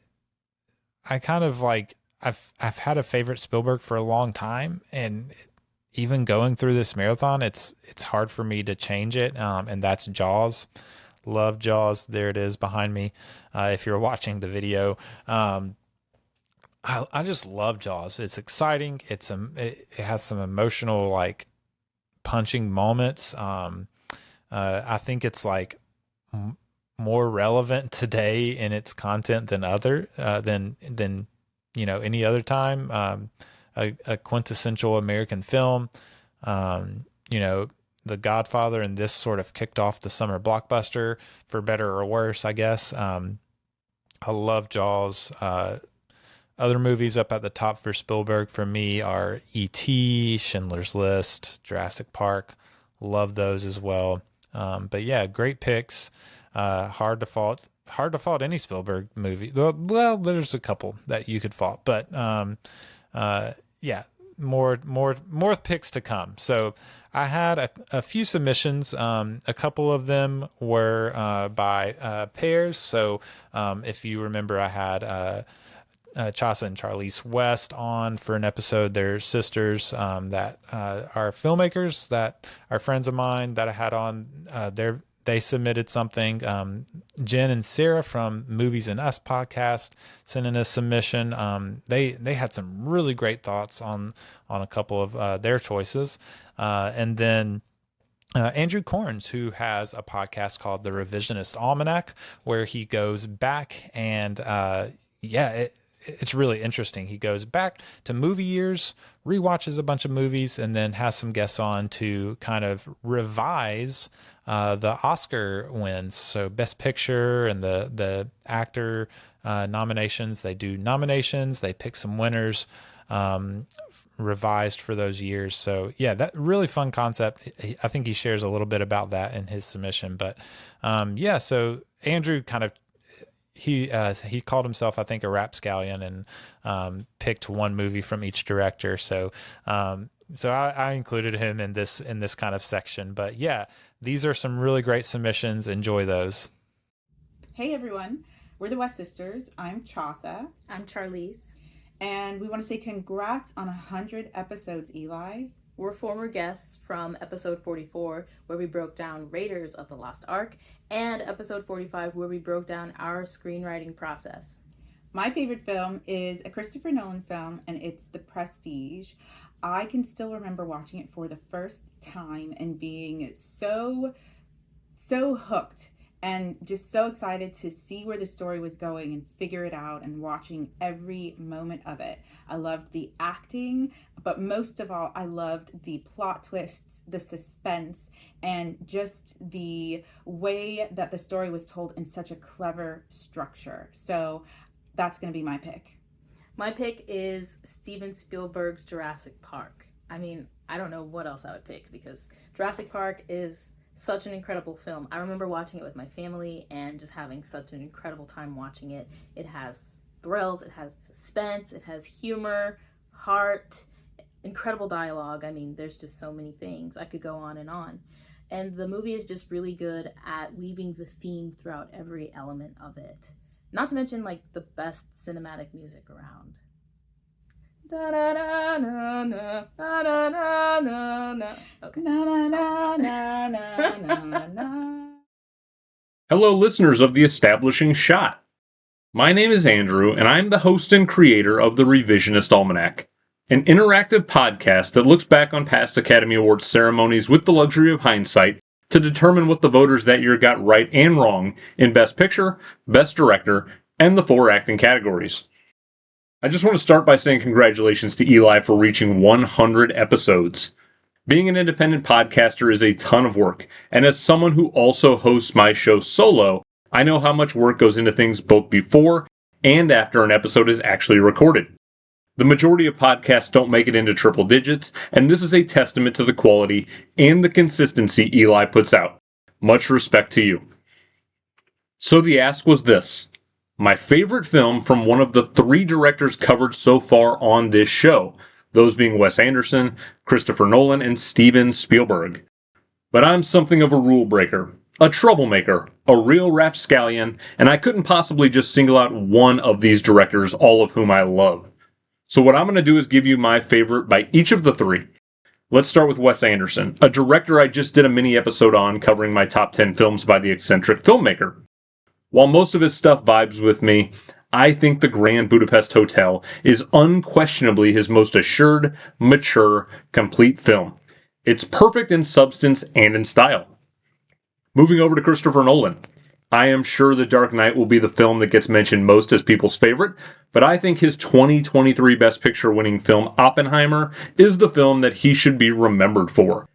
of like, I've had a favorite Spielberg for a long time, and even going through this marathon, it's hard for me to change it. And that's Jaws. Love Jaws. There it is behind me. If you're watching the video, I just love Jaws. It's exciting. It has some emotional, like, punching moments. I think it's like more relevant today in its content than any other time. A quintessential American film. The Godfather, and this sort of kicked off the summer blockbuster, for better or worse, I guess. I love Jaws. Other movies up at the top for Spielberg for me are E.T., Schindler's List, Jurassic Park. Love those as well. But yeah, great picks. Hard to fault any Spielberg movie. Well, there's a couple that you could fault, but yeah, more picks to come. So I had a few submissions. A couple of them were by pairs. So if you remember, I had Chasa and Charlize West on for an episode. They're sisters that are filmmakers that are friends of mine that I had on. They submitted something. Jen and Sarah from Movies and Us podcast sent in a submission. They had some really great thoughts on a couple of their choices. And then Andrew Corns, who has a podcast called The Revisionist Almanac, where he goes back and it's really interesting. He goes back to movie years, rewatches a bunch of movies, and then has some guests on to kind of revise the Oscar wins. So Best Picture and the actor nominations. They do nominations. They pick some winners revised for those years. So yeah, that really fun concept. I think he shares a little bit about that in his submission. But so Andrew kind of, he called himself, I think, a rapscallion, and picked one movie from each director. So I included him in this kind of section. But yeah, these are some really great submissions. Enjoy those. Hey everyone, we're the West Sisters. I'm Chasa. I'm Charlize. And we want to say congrats on 100 episodes, Eli. We're former guests from episode 44, where we broke down Raiders of the Lost Ark, and episode 45, where we broke down our screenwriting process. My favorite film is a Christopher Nolan film, and it's The Prestige. I can still remember watching it for the first time and being so hooked and just so excited to see where the story was going and figure it out, and watching every moment of it. I loved the acting, but most of all, I loved the plot twists, the suspense, and just the way that the story was told in such a clever structure. So that's going to be my pick. My pick is Steven Spielberg's Jurassic Park. I mean, I don't know what else I would pick, because Jurassic Park is such an incredible film. I remember watching it with my family and just having such an incredible time watching it. It has thrills, it has suspense, it has humor, heart, incredible dialogue. I mean, there's just so many things. I could go on. And the movie is just really good at weaving the theme throughout every element of it. Not to mention, like, the best cinematic music around. Da da da na na na na na na. Okay. Na na na na na na na. Hello, listeners of The Establishing Shot. My name is Andrew, and I'm the host and creator of The Revisionist Almanac, an interactive podcast that looks back on past Academy Awards ceremonies with the luxury of hindsight to determine what the voters that year got right and wrong in Best Picture, Best Director, and the 4 acting categories. I just want to start by saying congratulations to Eli for reaching 100 episodes. Being an independent podcaster is a ton of work, and as someone who also hosts my show solo, I know how much work goes into things both before and after an episode is actually recorded. The majority of podcasts don't make it into triple digits, and this is a testament to the quality and the consistency Eli puts out. Much respect to you. So the ask was this: my favorite film from one of the 3 directors covered so far on this show, those being Wes Anderson, Christopher Nolan, and Steven Spielberg. But I'm something of a rule breaker, a troublemaker, a real rapscallion, and I couldn't possibly just single out one of these directors, all of whom I love. So what I'm going to do is give you my favorite by each of the 3. Let's start with Wes Anderson, a director I just did a mini episode on covering my top 10 films by the eccentric filmmaker. While most of his stuff vibes with me, I think The Grand Budapest Hotel is unquestionably his most assured, mature, complete film. It's perfect in substance and in style. Moving over to Christopher Nolan. I am sure The Dark Knight will be the film that gets mentioned most as people's favorite, but I think his 2023 Best Picture winning film Oppenheimer is the film that he should be remembered for.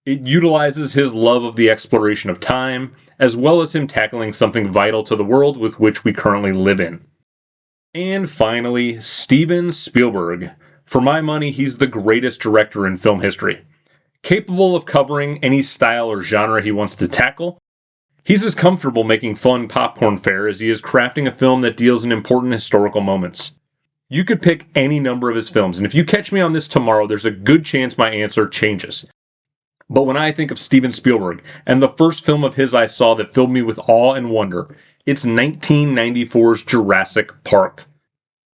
It utilizes his love of the exploration of time, as well as him tackling something vital to the world with which we currently live in. And finally, Steven Spielberg. For my money, he's the greatest director in film history. Capable of covering any style or genre he wants to tackle, he's as comfortable making fun popcorn fare as he is crafting a film that deals in important historical moments. You could pick any number of his films, and if you catch me on this tomorrow, there's a good chance my answer changes. But when I think of Steven Spielberg, and the first film of his I saw that filled me with awe and wonder, it's 1994's Jurassic Park.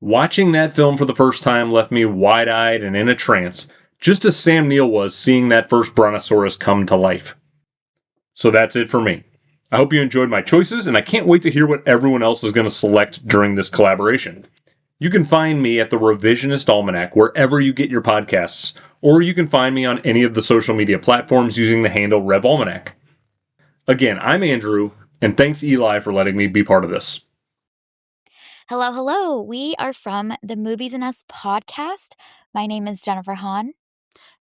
Watching that film for the first time left me wide-eyed and in a trance, just as Sam Neill was seeing that first brontosaurus come to life. So that's it for me. I hope you enjoyed my choices, and I can't wait to hear what everyone else is going to select during this collaboration. You can find me at the Revisionist Almanac wherever you get your podcasts, or you can find me on any of the social media platforms using the handle RevAlmanac. Again, I'm Andrew, and thanks Eli for letting me be part of this. Hello, hello. We are from the Movies and Us podcast. My name is Jennifer Hahn.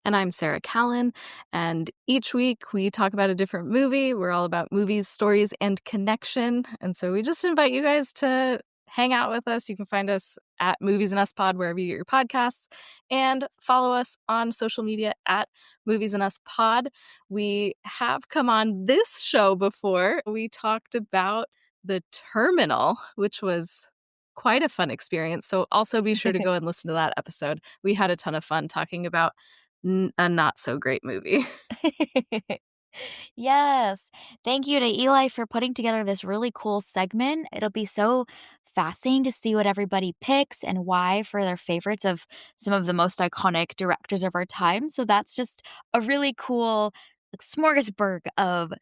And I'm Sarah Callan. And each week we talk about a different movie. We're all about movies, stories, and connection. And so we just invite you guys to hang out with us. You can find us at Movies and Us Pod wherever you get your podcasts, and follow us on social media at Movies and Us Pod. We have come on this show before. We talked about The Terminal, which was quite a fun experience. So also be sure to go and listen to that episode. We had a ton of fun talking about a not so great movie. Yes. Thank you to Eli for putting together this really cool segment. It'll be so fascinating to see what everybody picks and why for their favorites of some of the most iconic directors of our time. So that's just a really cool smorgasbord of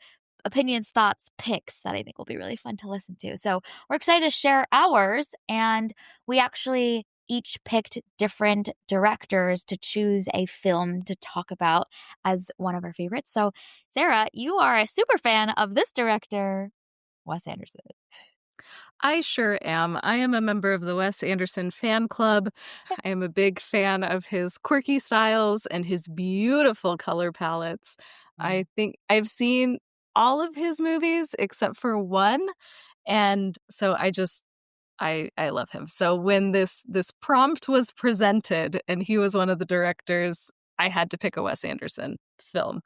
opinions, thoughts, picks that I think will be really fun to listen to. So we're excited to share ours, and we actually each picked different directors to choose a film to talk about as one of our favorites. So Sarah, you are a super fan of this director, Wes Anderson. I sure am. I am a member of the Wes Anderson fan club. I am a big fan of his quirky styles and his beautiful color palettes. I think I've seen all of his movies except for one. And so I love him. So when this prompt was presented and he was one of the directors, I had to pick a Wes Anderson film.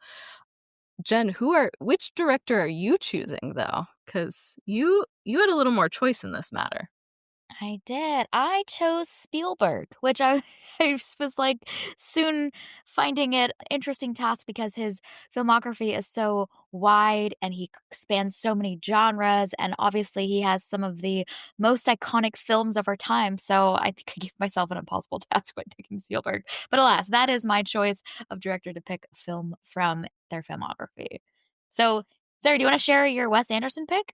Jen, which director are you choosing though? Because you had a little more choice in this matter. I did. I chose Spielberg, which I was like soon finding it an interesting task because his filmography is so wide and he spans so many genres, and obviously he has some of the most iconic films of our time. So I think I gave myself an impossible task by picking Spielberg. But alas, that is my choice of director to pick a film from their filmography. So Sarah, do you want to share your Wes Anderson pick?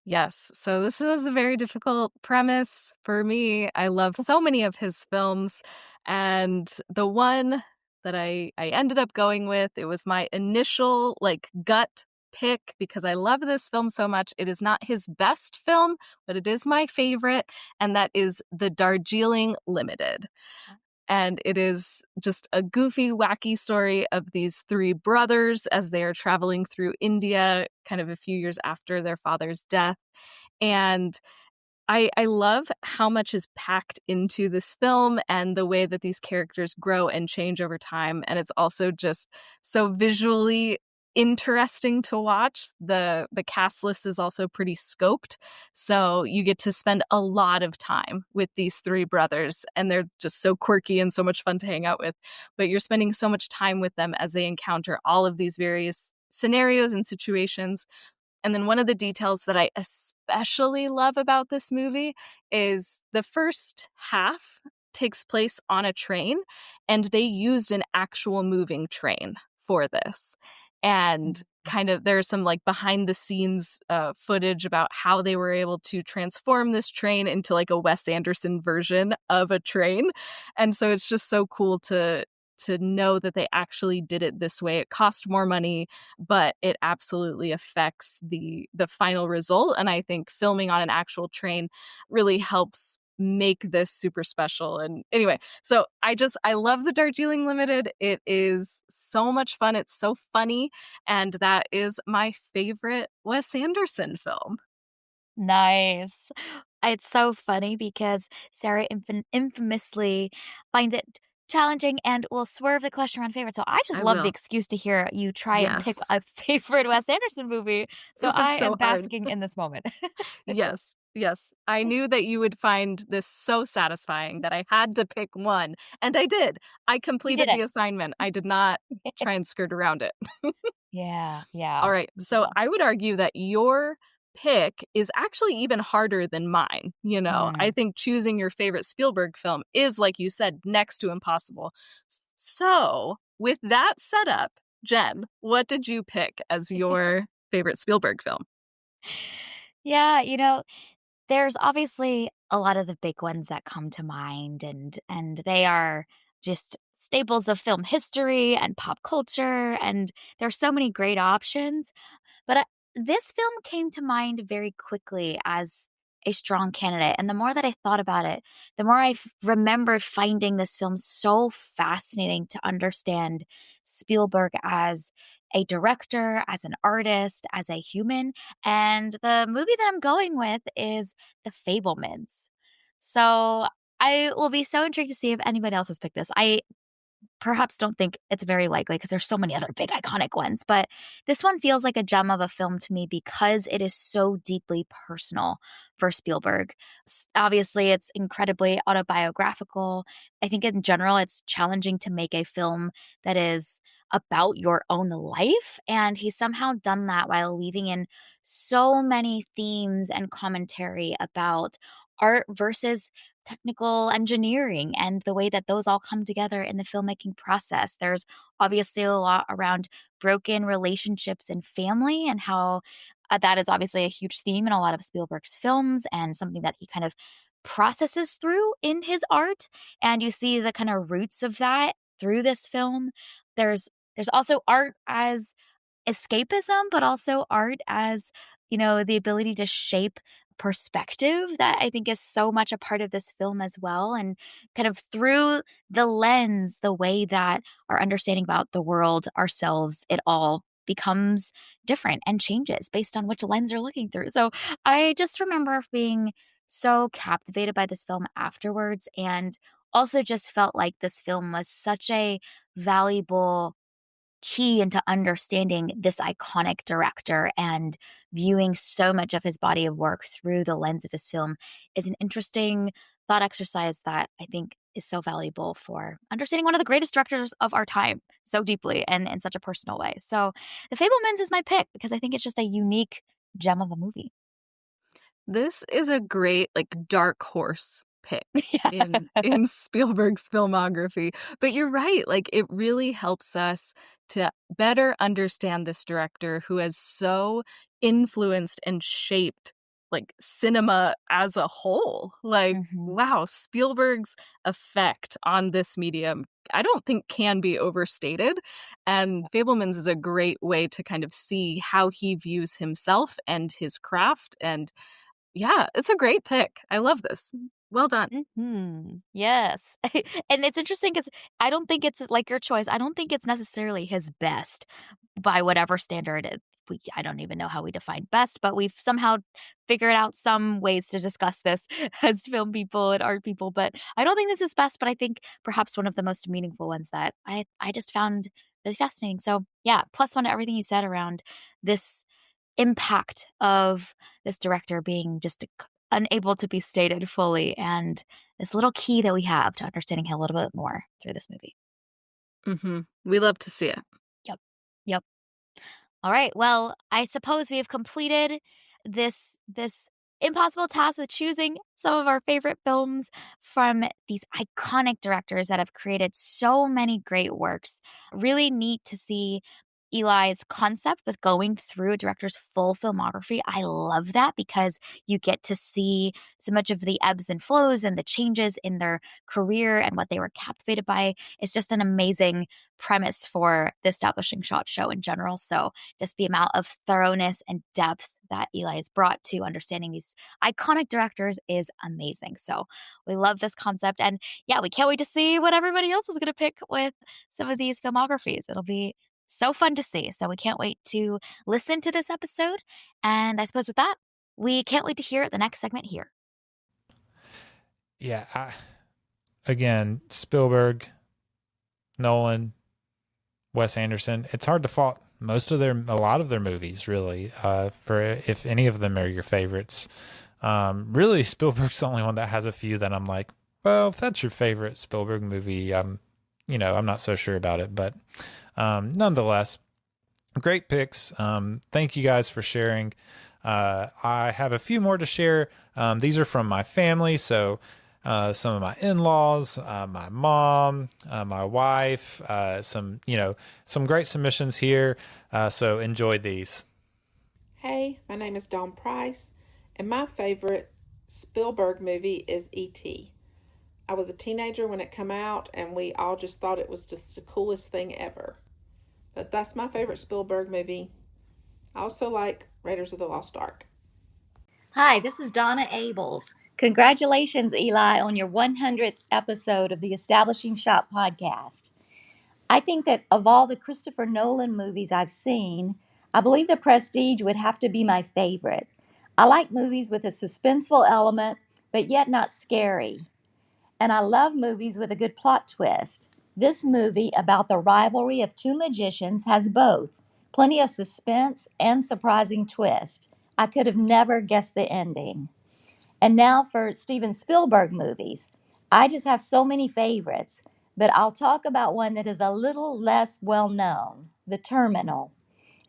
Yes. So this is a very difficult premise for me. I love so many of his films. And the one that I ended up going with, it was my initial gut pick because I love this film so much. It is not his best film, but it is my favorite. And that is The Darjeeling Limited. And it is just a goofy, wacky story of these three brothers as they are traveling through India kind of a few years after their father's death. And I love how much is packed into this film and the way that these characters grow and change over time. And it's also just so visually interesting to watch. The cast list is also pretty scoped, so you get to spend a lot of time with these three brothers, and they're just so quirky and so much fun to hang out with. But you're spending so much time with them as they encounter all of these various scenarios and situations. And then one of the details that I especially love about this movie is the first half takes place on a train, and they used an actual moving train for this. And kind of there's some behind the scenes footage about how they were able to transform this train into a Wes Anderson version of a train. And so it's just so cool to to know that they actually did it this way. It cost more money, but it absolutely affects the final result. And I think filming on an actual train really helps make this super special. And anyway, so I love the Darjeeling Limited. It is so much fun. It's so funny. And that is my favorite Wes Anderson film. Nice. It's so funny because Sarah infamously finds it challenging and will swerve the question around favorite. So I just I love the will. excuse to hear you try and pick Yes. a favorite Wes Anderson movie. So It was I so am hard. basking in this moment. Yes, yes. I knew that you would find this so satisfying that I had to pick one. And I did. I completed it. the assignment. I did not try and skirt around it. Yeah, yeah. All right. So I would argue that your pick is actually even harder than mine. You know, I think choosing your favorite Spielberg film is, like you said, next to impossible. So with that setup, Jen, what did you pick as your favorite Spielberg film? Yeah, there's obviously a lot of the big ones that come to mind, and they are just staples of film history and pop culture, and there's so many great options. But this film came to mind very quickly as a strong candidate. And the more that I thought about it, the more I remembered finding this film so fascinating to understand Spielberg as a director, as an artist, as a human. And the movie that I'm going with is The Fablemans. So I will be so intrigued to see if anybody else has picked this. I perhaps don't think it's very likely because there's so many other big iconic ones, but this one feels like a gem of a film to me because it is so deeply personal for Spielberg. Obviously, it's incredibly autobiographical. I think in general, it's challenging to make a film that is about your own life, and he's somehow done that while weaving in so many themes and commentary about art versus technical engineering and the way that those all come together in the filmmaking process. There's obviously a lot around broken relationships and family, and how that is obviously a huge theme in a lot of Spielberg's films and something that he kind of processes through in his art. And you see the kind of roots of that through this film. There's also art as escapism, but also art as, the ability to shape perspective that I think is so much a part of this film as well. And kind of through the lens, the way that our understanding about the world, ourselves, it all becomes different and changes based on which lens you're looking through. So I just remember being so captivated by this film afterwards, and also just felt like this film was such a valuable key into understanding this iconic director, and viewing so much of his body of work through the lens of this film is an interesting thought exercise that I think is so valuable for understanding one of the greatest directors of our time so deeply and in such a personal way. So The Fablemans is my pick because I think it's just a unique gem of a movie. This is a great, dark horse pick in Spielberg's filmography. But you're right, it really helps us to better understand this director who has so influenced and shaped cinema as a whole. Wow, Spielberg's effect on this medium, I don't think can be overstated. And Fablemans is a great way to kind of see how he views himself and his craft. And yeah, it's a great pick. I love this. Well done. Yes. And it's interesting because I don't think it's like your choice. I don't think it's necessarily his best by whatever standard. I don't even know how we define best, but we've somehow figured out some ways to discuss this as film people and art people. But I don't think this is best, but I think perhaps one of the most meaningful ones that I just found really fascinating. So yeah, +1 to everything you said around this impact of this director being just unable to be stated fully, and this little key that we have to understanding him a little bit more through this movie. We love to see it. Yep. All right. Well, I suppose we have completed this impossible task with choosing some of our favorite films from these iconic directors that have created so many great works. Really neat to see Eli's concept with going through a director's full filmography. I love that because you get to see so much of the ebbs and flows and the changes in their career and what they were captivated by. It's just an amazing premise for the Establishing Shot show in general. So just the amount of thoroughness and depth that Eli has brought to understanding these iconic directors is amazing. So we love this concept. And yeah, we can't wait to see what everybody else is going to pick with some of these filmographies. It'll be so fun to see. So we can't wait to listen to this episode. And I suppose with that, we can't wait to hear the next segment here. Yeah. Again, Spielberg, Nolan, Wes Anderson. It's hard to fault a lot of their movies, really, for if any of them are your favorites. Really, Spielberg's the only one that has a few that I'm like, well, if that's your favorite Spielberg movie, I'm not so sure about it. But nonetheless, great picks. Thank you guys for sharing. I have a few more to share. These are from my family, so some of my in-laws, my mom, my wife, some great submissions here. So enjoy these. Hey, my name is Dawn Price, and my favorite Spielberg movie is E.T. I was a teenager when it came out, and we all just thought it was just the coolest thing ever. But that's my favorite Spielberg movie. I also like Raiders of the Lost Ark. Hi, this is Donna Abels. Congratulations, Eli, on your 100th episode of the Establishing Shot podcast. I think that of all the Christopher Nolan movies I've seen, I believe The Prestige would have to be my favorite. I like movies with a suspenseful element, but yet not scary. And I love movies with a good plot twist. This movie about the rivalry of two magicians has both. Plenty of suspense and surprising twist. I could have never guessed the ending. And now for Steven Spielberg movies. I just have so many favorites, but I'll talk about one that is a little less well known, The Terminal.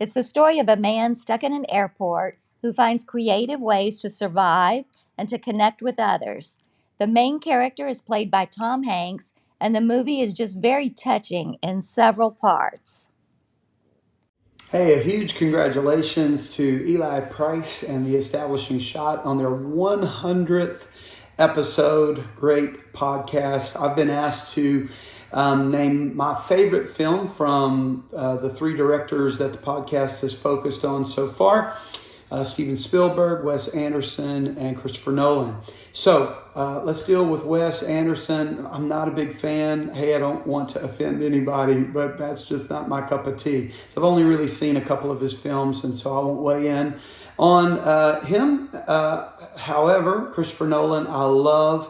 It's the story of a man stuck in an airport who finds creative ways to survive and to connect with others. The main character is played by Tom Hanks, and the movie is just very touching in several parts. Hey, a huge congratulations to Eli Price and the Establishing Shot on their 100th episode. Great podcast. I've been asked to name my favorite film from the three directors that the podcast has focused on so far. Steven Spielberg, Wes Anderson, and Christopher Nolan. So let's deal with Wes Anderson. I'm not a big fan. Hey, I don't want to offend anybody, but that's just not my cup of tea. So I've only really seen a couple of his films, and so I won't weigh in on him. However, Christopher Nolan, I love.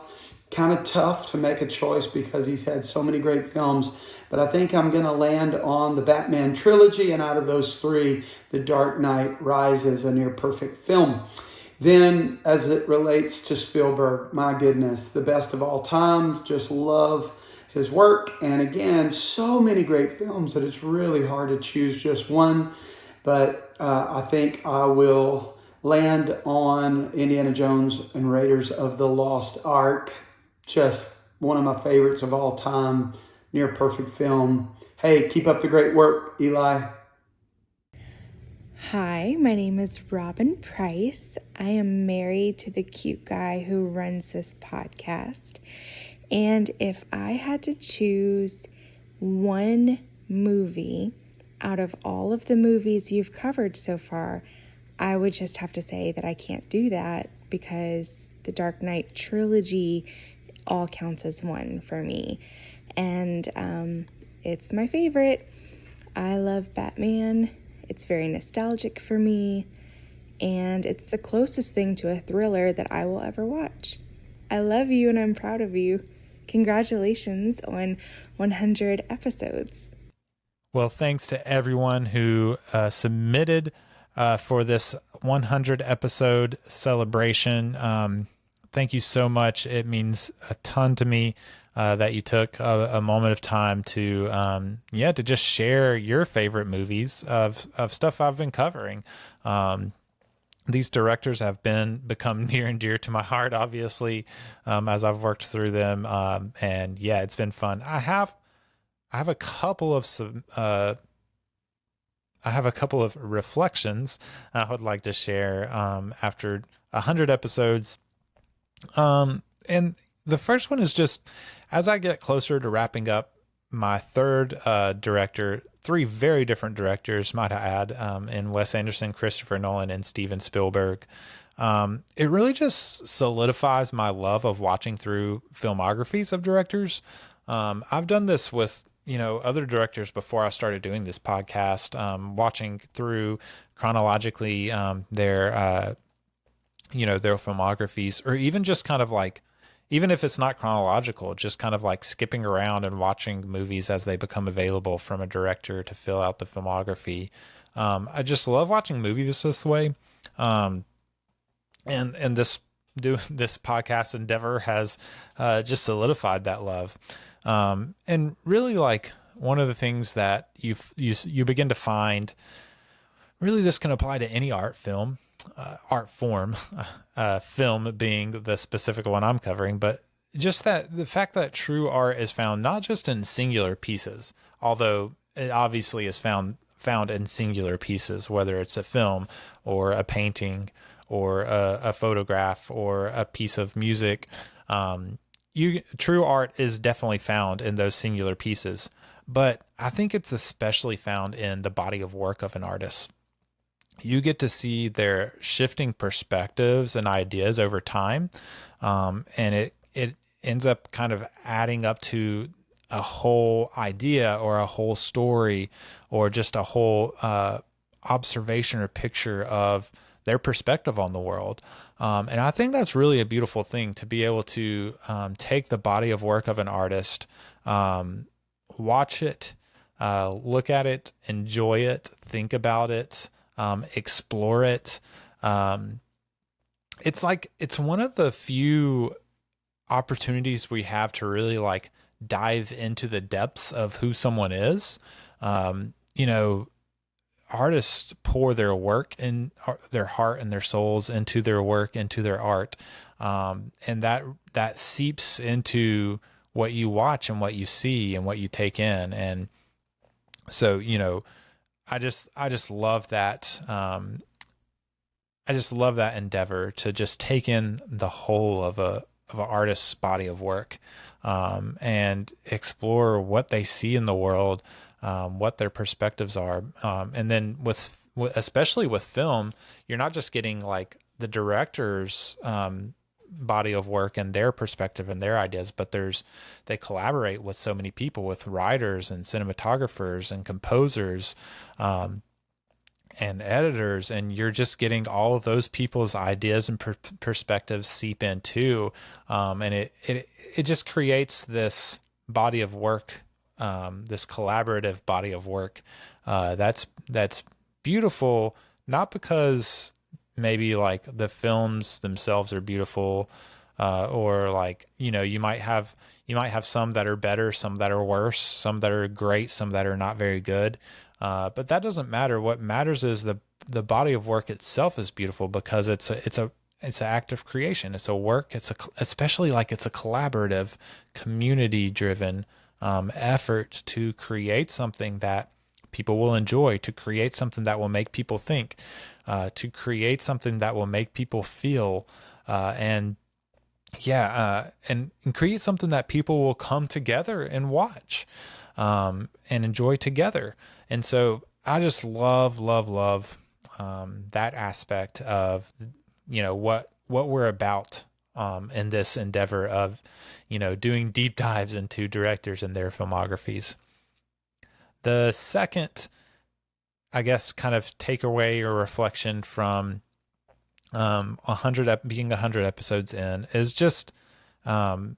Kind of tough to make a choice because he's had so many great films. But I think I'm going to land on the Batman trilogy, and out of those three, The Dark Knight Rises, a near perfect film. Then, as it relates to Spielberg, my goodness, the best of all time. Just love his work. And again, so many great films that it's really hard to choose just one. But I think I will land on Indiana Jones and Raiders of the Lost Ark. Just one of my favorites of all time. Near perfect film. Hey, keep up the great work, Eli. Hi, my name is Robin Price. I am married to the cute guy who runs this podcast. And if I had to choose one movie out of all of the movies you've covered so far, I would just have to say that I can't do that because the Dark Knight trilogy all counts as one for me. And it's my favorite. I love Batman. It's very nostalgic for me. And it's the closest thing to a thriller that I will ever watch. I love you and I'm proud of you. Congratulations on 100 episodes. Well, thanks to everyone who submitted for this 100 episode celebration. Thank you so much. It means a ton to me that you took a moment of time to to just share your favorite movies of stuff I've been covering. These directors have become near and dear to my heart, obviously, as I've worked through them. And yeah, it's been fun. I have a couple of I have a couple of reflections I would like to share after 100 episodes. And the first one is just as I get closer to wrapping up my third director, three very different directors, might I add, in Wes Anderson, Christopher Nolan, and Steven Spielberg. It really just solidifies my love of watching through filmographies of directors. I've done this with, other directors before I started doing this podcast, watching through chronologically their filmographies, or even just kind of like, even if it's not chronological, just kind of like skipping around and watching movies as they become available from a director to fill out the filmography. I just love watching movies this way. And this podcast endeavor has just solidified that love. And really, like, one of the things that you begin to find, really this can apply to any art form, film being the specific one I'm covering, but just that the fact that true art is found not just in singular pieces, although it obviously is found in singular pieces, whether it's a film or a painting or a photograph or a piece of music. True art is definitely found in those singular pieces, but I think it's especially found in the body of work of an artist. You get to see their shifting perspectives and ideas over time, and it ends up kind of adding up to a whole idea or a whole story or just a whole observation or picture of their perspective on the world. And I think that's really a beautiful thing, to be able to take the body of work of an artist, watch it, look at it, enjoy it, think about it, explore it. It's one of the few opportunities we have to really like dive into the depths of who someone is. Artists pour their work and their heart and their souls into their work, into their art. And that seeps into what you watch and what you see and what you take in. And so, I just love that. I just love that endeavor to just take in the whole of an artist's body of work, and explore what they see in the world, what their perspectives are. And then especially with film, you're not just getting like the director's, body of work and their perspective and their ideas, but they collaborate with so many people, with writers and cinematographers and composers, and editors, and you're just getting all of those people's ideas and perspectives seep in too. And it just creates this body of work, this collaborative body of work, that's beautiful, not because maybe like the films themselves are beautiful, or like, you might have some that are better, some that are worse, some that are great, some that are not very good. But that doesn't matter. What matters is the body of work itself is beautiful, because it's an act of creation. It's a work. Especially like it's a collaborative, community driven, effort to create something that people will enjoy, to create something that will make people think, to create something that will make people feel, and create something that people will come together and watch, and enjoy together. And so I just love that aspect of, what we're about, in this endeavor of, doing deep dives into directors and their filmographies. The second, I guess, kind of takeaway or reflection from 100 episodes in is just, I've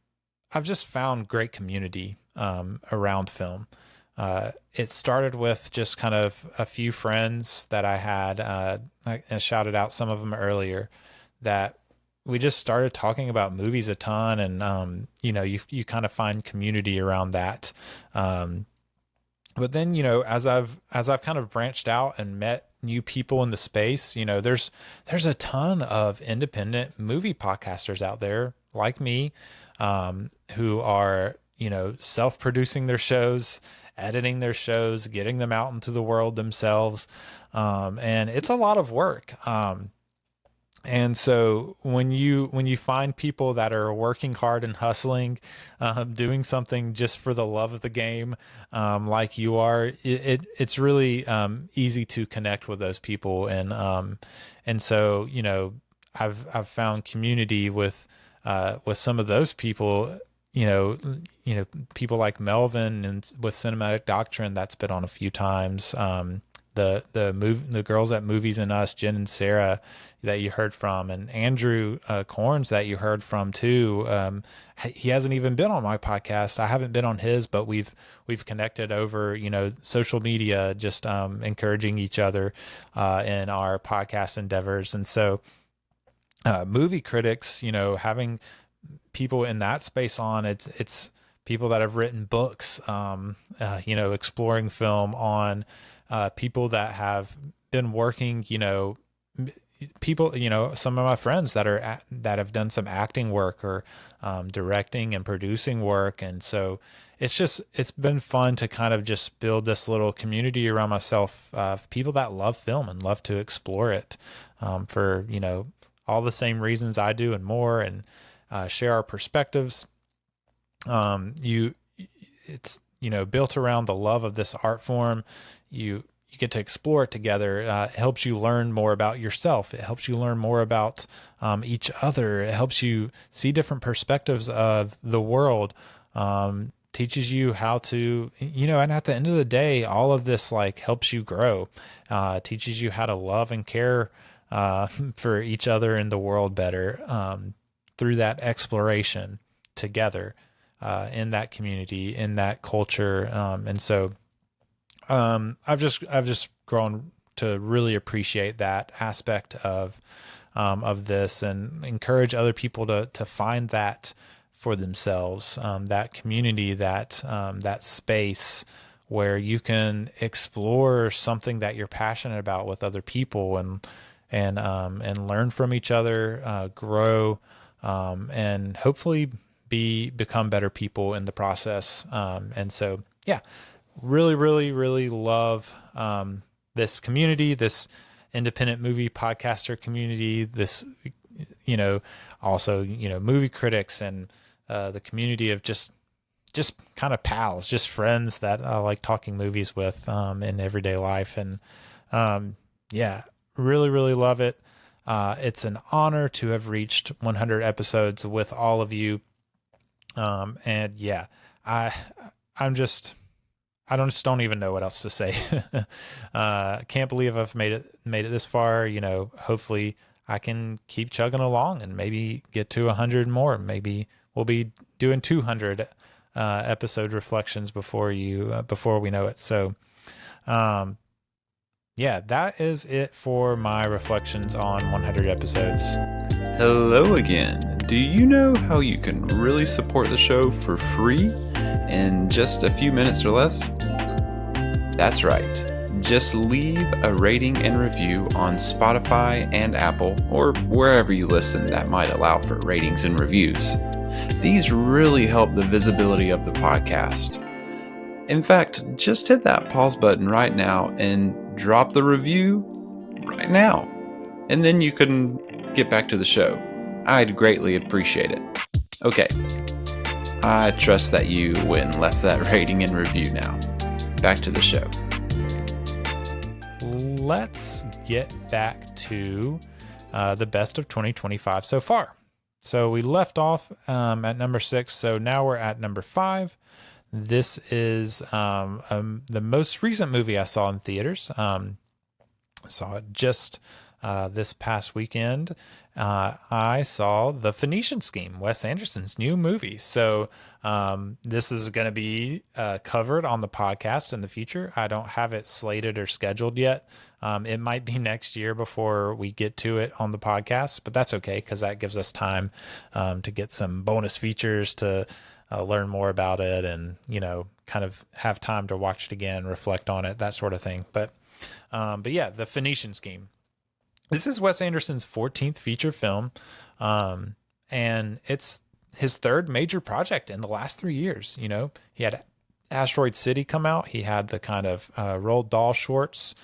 just found great community around film. It started with just kind of a few friends that I had, I shouted out some of them earlier, that we just started talking about movies a ton, and you kind of find community around that. But then, as I've kind of branched out and met new people in the space, there's a ton of independent movie podcasters out there like me, who are, self-producing their shows editing their shows, getting them out into the world themselves. And it's a lot of work. And so when you find people that are working hard and hustling, doing something just for the love of the game, like you are, it's really easy to connect with those people. And so, you know, I've found community with some of those people. You know, people like Melvin and with Cinematic Doctrine, that's been on a few times. The girls at Movies and Us, Jen and Sarah, that you heard from, and Andrew Corns that you heard from too. He hasn't even been on my podcast. I haven't been on his, but we've connected over, you know, social media, just encouraging each other in our podcast endeavors. And so movie critics, you know, having people in that space on, it's people that have written books, you know, exploring film, on people that have been working, you know, people, you know, some of my friends that have done some acting work or directing and producing work. And so it's been fun to kind of just build this little community around myself of people that love film and love to explore it for, you know, all the same reasons I do and more, and share our perspectives. It's, you know, built around the love of this art form. You get to explore it together. It helps you learn more about yourself. It helps you learn more about each other. It helps you see different perspectives of the world. Teaches you how to, you know, and at the end of the day, all of this like helps you grow. Teaches you how to love and care for each other in the world better through that exploration together in that community, in that culture. And so I've just grown to really appreciate that aspect of this, and encourage other people to find that for themselves, that community, that space where you can explore something that you're passionate about with other people, and learn from each other, grow, and hopefully become better people in the process. And so, yeah, really, really, really love this community, this independent movie podcaster community, this, you know, also, you know, movie critics, and the community of just kind of pals, just friends that I like talking movies with in everyday life. And yeah, really, really love it. It's an honor to have reached 100 episodes with all of you. And yeah, I just don't even know what else to say. Can't believe I've made it this far. You know, hopefully I can keep chugging along and maybe get to 100 more. Maybe we'll be doing 200 episode reflections before we know it. So, yeah, that is it for my reflections on 100 episodes. Hello again. Do you know how you can really support the show for free in just a few minutes or less? That's right. Just leave a rating and review on Spotify and Apple, or wherever you listen that might allow for ratings and reviews. These really help the visibility of the podcast. In fact, just hit that pause button right now and drop the review right now. And then you can get back to the show. I'd greatly appreciate it. Okay, I trust that you went and left that rating and review now. Back to the show. Let's get back to the best of 2025 so far. So we left off at number 6, so now we're at number 5. This is the most recent movie I saw in theaters. Saw it just this past weekend. I saw The Phoenician Scheme, Wes Anderson's new movie. So this is going to be covered on the podcast in the future. I don't have it slated or scheduled yet. It might be next year before we get to it on the podcast, but that's okay because that gives us time to get some bonus features, to learn more about it, and, you know, kind of have time to watch it again, reflect on it, that sort of thing. But yeah, The Phoenician Scheme. This is Wes Anderson's 14th feature film, and it's his third major project in the last 3 years. You know, he had Asteroid City come out, he had the kind of Roald Dahl shorts,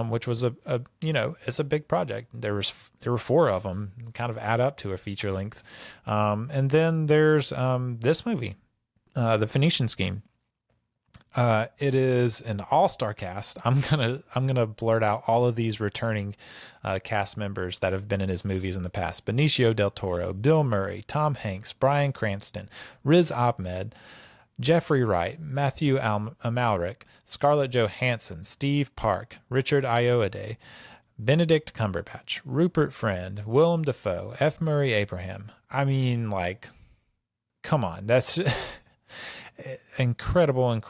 which was a it's a big project. There were 4 of them, kind of add up to a feature length. And then there's this movie, The Phoenician Scheme. It is an all-star cast. I'm gonna blurt out all of these returning cast members that have been in his movies in the past: Benicio del Toro, Bill Murray, Tom Hanks, Bryan Cranston, Riz Ahmed, Jeffrey Wright, Matthew Amalric, Scarlett Johansson, Steve Park, Richard Ayoade, Benedict Cumberbatch, Rupert Friend, Willem Dafoe, F. Murray Abraham. I mean, like, come on, that's incredible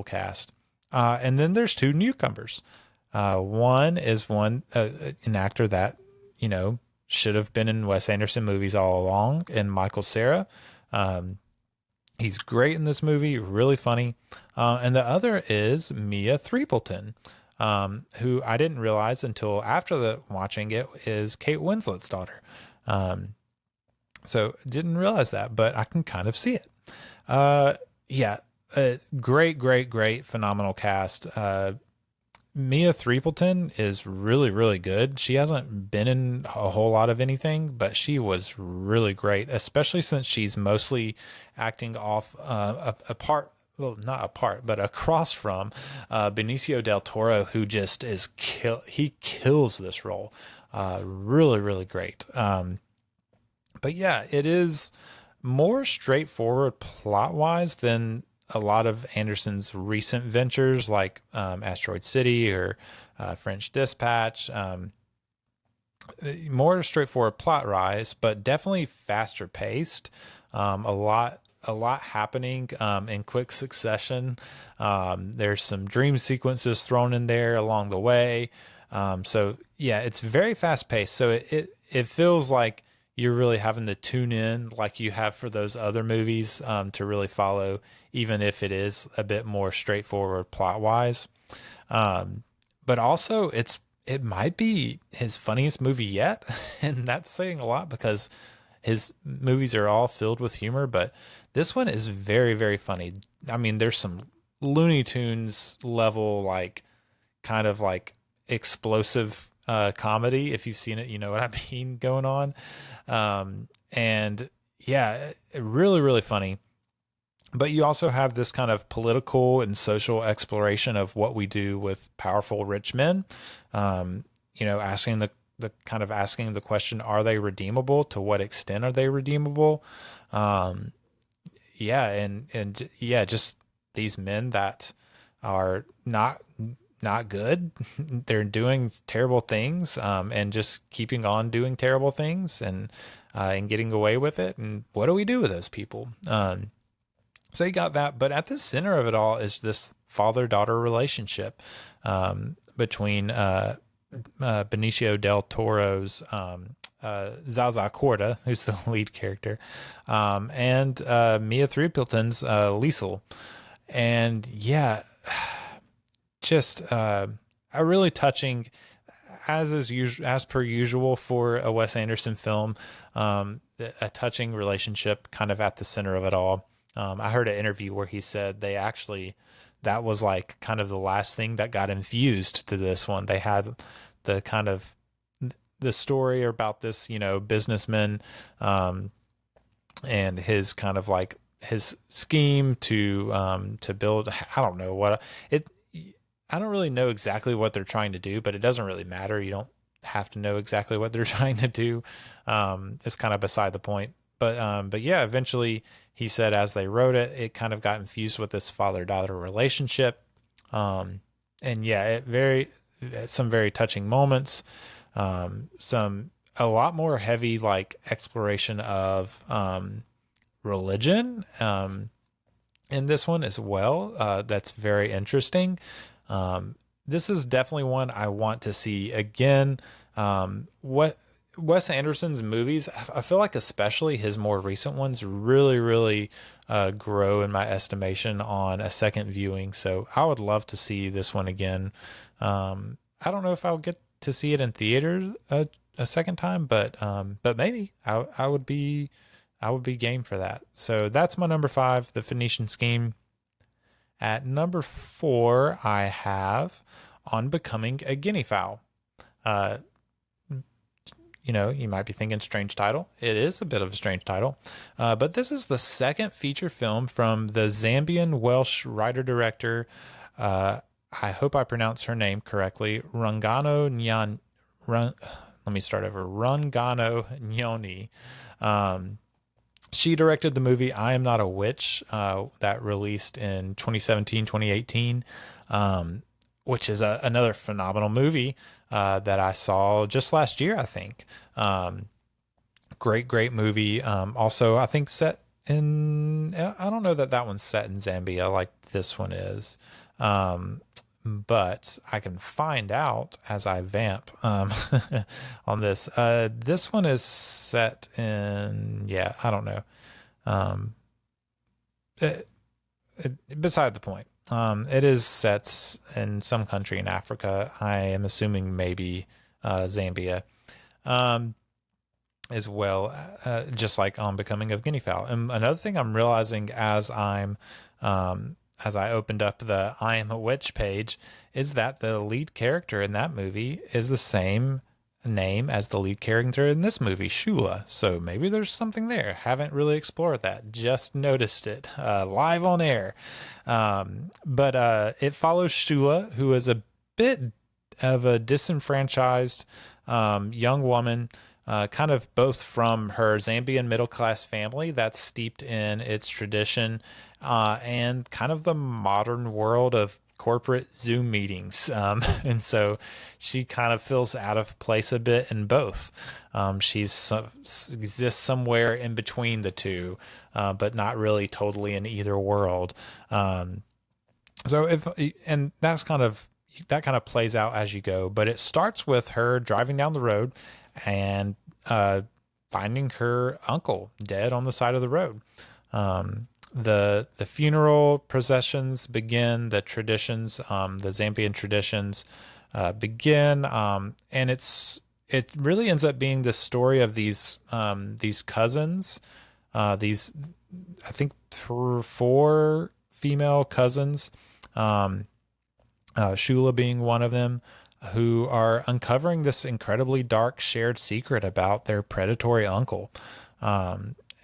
cast. And then there's 2 newcomers. One is an actor that should have been in Wes Anderson movies all along, and Michael Cera. He's great in this movie, really funny. And the other is Mia Threepleton, who I didn't realize until after watching it is Kate Winslet's daughter. So didn't realize that, but I can kind of see it. Great, phenomenal cast. Mia Threepleton is really, really good. She hasn't been in a whole lot of anything, but she was really great, especially since she's mostly acting off across from Benicio del Toro, who just he kills this role. Really, really great. But yeah, it is more straightforward plot-wise than a lot of Anderson's recent ventures, like Asteroid City or French Dispatch. More straightforward plot-wise, but definitely faster paced. A lot happening in quick succession. There's some dream sequences thrown in there along the way. So yeah, it's very fast paced. So it feels like you're really having to tune in like you have for those other movies to really follow, even if it is a bit more straightforward plot-wise. But also, it might be his funniest movie yet, and that's saying a lot because his movies are all filled with humor, but this one is very, very funny. I mean, there's some Looney Tunes level, like, kind of like explosive comedy. If you've seen it, you know what I mean, going on. And yeah, really, really funny. But you also have this kind of political and social exploration of what we do with powerful rich men. Asking asking the question, are they redeemable? To what extent are they redeemable? Just these men that are not good. They're doing terrible things, and just keeping on doing terrible things and getting away with it. And what do we do with those people? So you got that, but at the center of it all is this father-daughter relationship between Benicio del Toro's Zaza Corda, who's the lead character, and Mia Threepleton's Liesel. And yeah, just a really touching, as per usual for a Wes Anderson film, a touching relationship kind of at the center of it all. I heard an interview where he said that was like kind of the last thing that got infused to this one. They had the kind of the story about this, businessman, and his kind of like his scheme to build, I don't know what I don't really know exactly what they're trying to do, but it doesn't really matter. You don't have to know exactly what they're trying to do. It's kind of beside the point. But yeah, eventually he said as they wrote it, it kind of got infused with this father-daughter relationship. And yeah, some very touching moments. A lot more heavy, like, exploration of religion in this one as well. That's very interesting. This is definitely one I want to see again. What Wes Anderson's movies, I feel like especially his more recent ones, really, really grow in my estimation on a second viewing. So I would love to see this one again. I don't know if I'll get to see it in theaters a second time, but maybe I would be game for that. So that's my number 5, The Phoenician Scheme. At number 4, I have On Becoming a Guinea Fowl. You might be thinking strange title. It is a bit of a strange title. But this is the second feature film from the Zambian Welsh writer-director, I hope I pronounce her name correctly, Rungano Nyoni. She directed the movie I Am Not a Witch, that released in 2017, 2018, which is another phenomenal movie that I saw just last year, I think. Great movie. Also, I think set in, I don't know that one's set in Zambia like this one is. But I can find out as I vamp on this. This one is set in, I don't know. Beside the point. It is set in some country in Africa. I am assuming maybe Zambia, as well, just like On Becoming of Guinea Fowl. And another thing I'm realizing as I opened up the I Am a Witch page is that the lead character in that movie is the same name as the lead character in this movie, Shula. So maybe there's something there. Haven't really explored that. Just noticed it live on air. But it follows Shula, who is a bit of a disenfranchised young woman, kind of both from her Zambian middle-class family that's steeped in its tradition and kind of the modern world of corporate Zoom meetings. And so she kind of feels out of place a bit in both. She exists somewhere in between the two, but not really totally in either world. And that kind of plays out as you go, but it starts with her driving down the road and finding her uncle dead on the side of the road. The funeral processions begin, the traditions, the Zambian traditions begin, and it really ends up being the story of these cousins, these, I think 4 female cousins, Shula being one of them, who are uncovering this incredibly dark shared secret about their predatory uncle.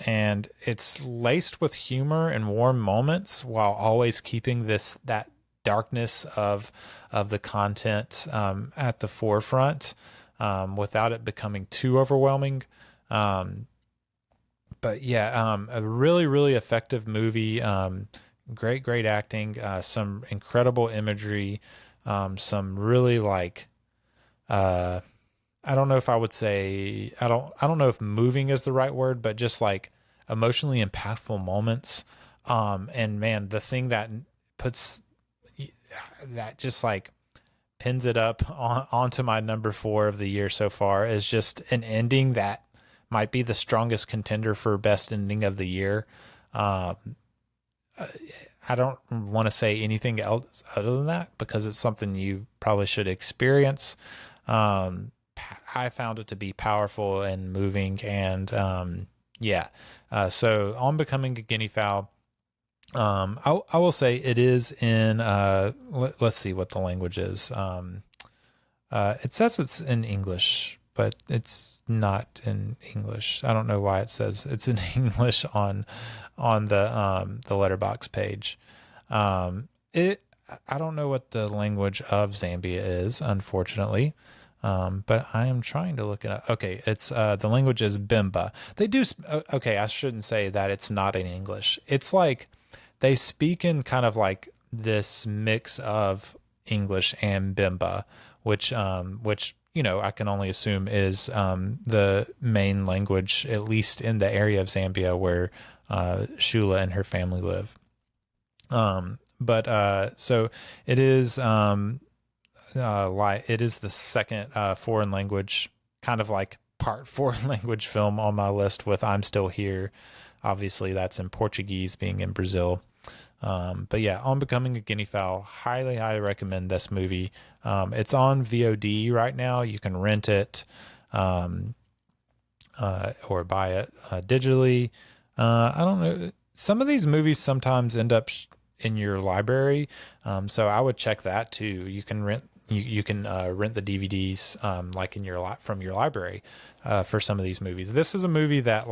And it's laced with humor and warm moments while always keeping that darkness of the content at the forefront, without it becoming too overwhelming. But a really, really effective movie. Great acting, some incredible imagery, some really I don't know if I would say, I don't know if moving is the right word, but just like emotionally impactful moments. And man, the thing that just like pins it up onto my number 4 of the year so far is just an ending that might be the strongest contender for best ending of the year. I don't want to say anything else other than that because it's something you probably should experience. I found it to be powerful and moving, and so On Becoming a Guinea Fowl, I will say it is in let's see what the language is. It says it's in English, but it's not in English. I don't know why it says it's in English on the Letterboxd page. I don't know what the language of Zambia is, unfortunately. But I am trying to look it up. Okay, it's the language is Bimba. They do. Okay, I shouldn't say that it's not in English. It's like they speak in kind of like this mix of English and Bimba, which I can only assume is the main language, at least in the area of Zambia where Shula and her family live. So it is. It is the second foreign language, kind of like part foreign language film on my list with I'm Still Here. Obviously, that's in Portuguese, being in Brazil. But yeah, On Becoming a Guinea Fowl, highly recommend this movie. It's on VOD right now. You can rent it or buy it digitally. I don't know. Some of these movies sometimes end up in your library. So I would check that too. You can rent rent the DVDs like in from your library for some of these movies. This is a movie that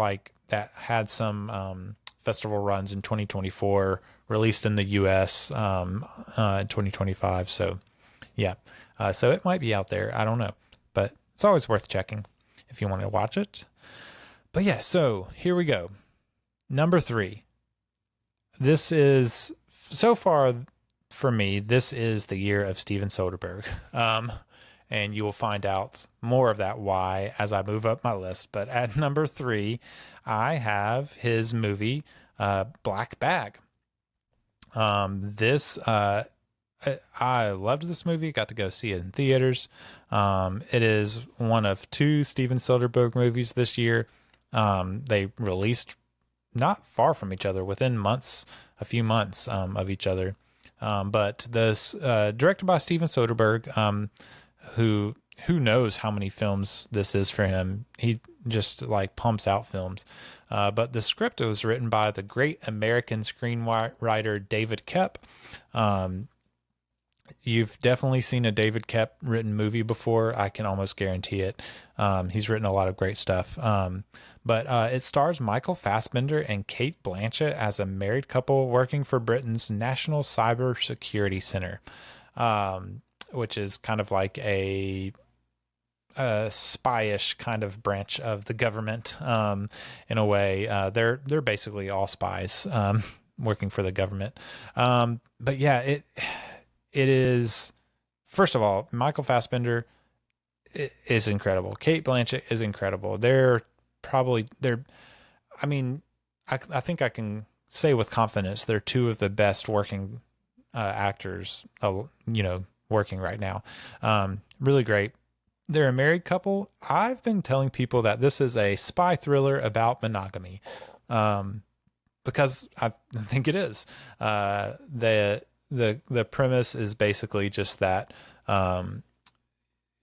had some festival runs in 2024, released in the US in 2025. So yeah, so it might be out there. I don't know, but it's always worth checking if you want to watch it. But yeah, so here we go. Number 3. This is, so far for me, this is the year of Steven Soderbergh. And you will find out more of that why as I move up my list. But at number 3, I have his movie, Black Bag. I loved this movie. Got to go see it in theaters. It is one of 2 Steven Soderbergh movies this year. They released not far from each other, within a few months of each other. But this directed by Steven Soderbergh, who knows how many films this is for him. He just pumps out films. But the script was written by the great American screenwriter David Koepp. You've definitely seen a David Koepp written movie before. I can almost guarantee it. He's written a lot of great stuff. But it stars Michael Fassbender and Cate Blanchett as a married couple working for Britain's National Cybersecurity Center, which is kind of like a spyish kind of branch of the government in a way. They're basically all spies working for the government. But yeah, it is, first of all, Michael Fassbender is incredible. Cate Blanchett is incredible. I think I can say with confidence they're 2 of the best working actors, working right now. Really great. They're a married couple. I've been telling people that this is a spy thriller about monogamy, because I think it is. The premise is basically just that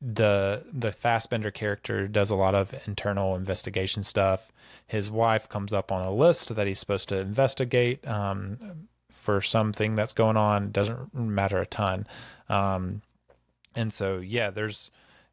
the Fassbender character does a lot of internal investigation stuff. His wife comes up on a list that he's supposed to investigate for something that's going on. It doesn't matter a ton. And so, yeah, there's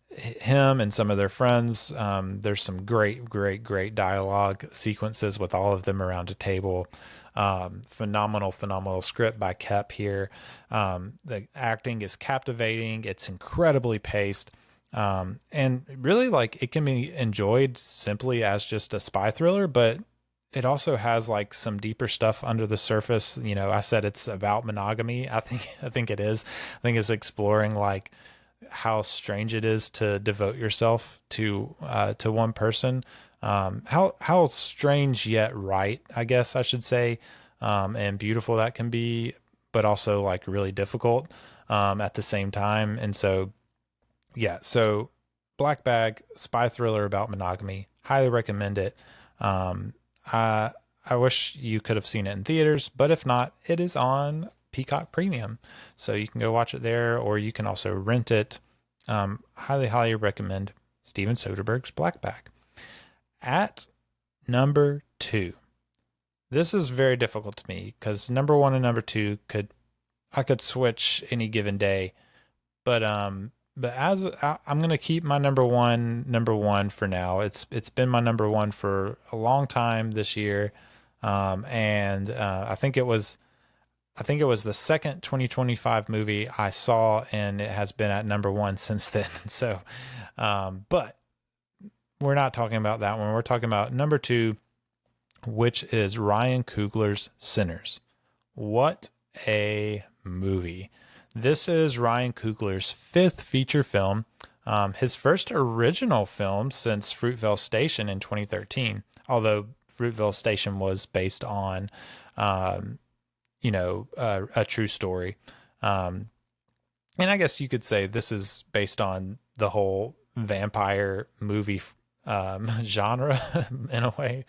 him and some of their friends. There's some great dialogue sequences with all of them around a table. Phenomenal script by Koepp here. The acting is captivating. It's incredibly paced. And really, it can be enjoyed simply as just a spy thriller, but it also has some deeper stuff under the surface. I said it's about monogamy. I think it is. I think it's exploring how strange it is to devote yourself to one person. How strange yet right, I guess I should say, and beautiful that can be, but also really difficult at the same time. And so, yeah, so Black Bag, spy thriller about monogamy, highly recommend it. I wish you could have seen it in theaters, but if not, it is on Peacock Premium, so you can go watch it there, or you can also rent it. Highly recommend Steven Soderbergh's Black Bag. At number 2, this is very difficult to me because number 1 and number 2 I could switch any given day, but I'm gonna keep my number one for now. It's been my number 1 for a long time this year, and I think it was the second 2025 movie I saw, and it has been at number 1 since then. So, but we're not talking about that one. We're talking about number 2, which is Ryan Coogler's Sinners. What a movie. This is Ryan Coogler's 5th feature film, his first original film since Fruitvale Station in 2013, although Fruitvale Station was based on, a true story. And I guess you could say this is based on the whole vampire movie genre in a way.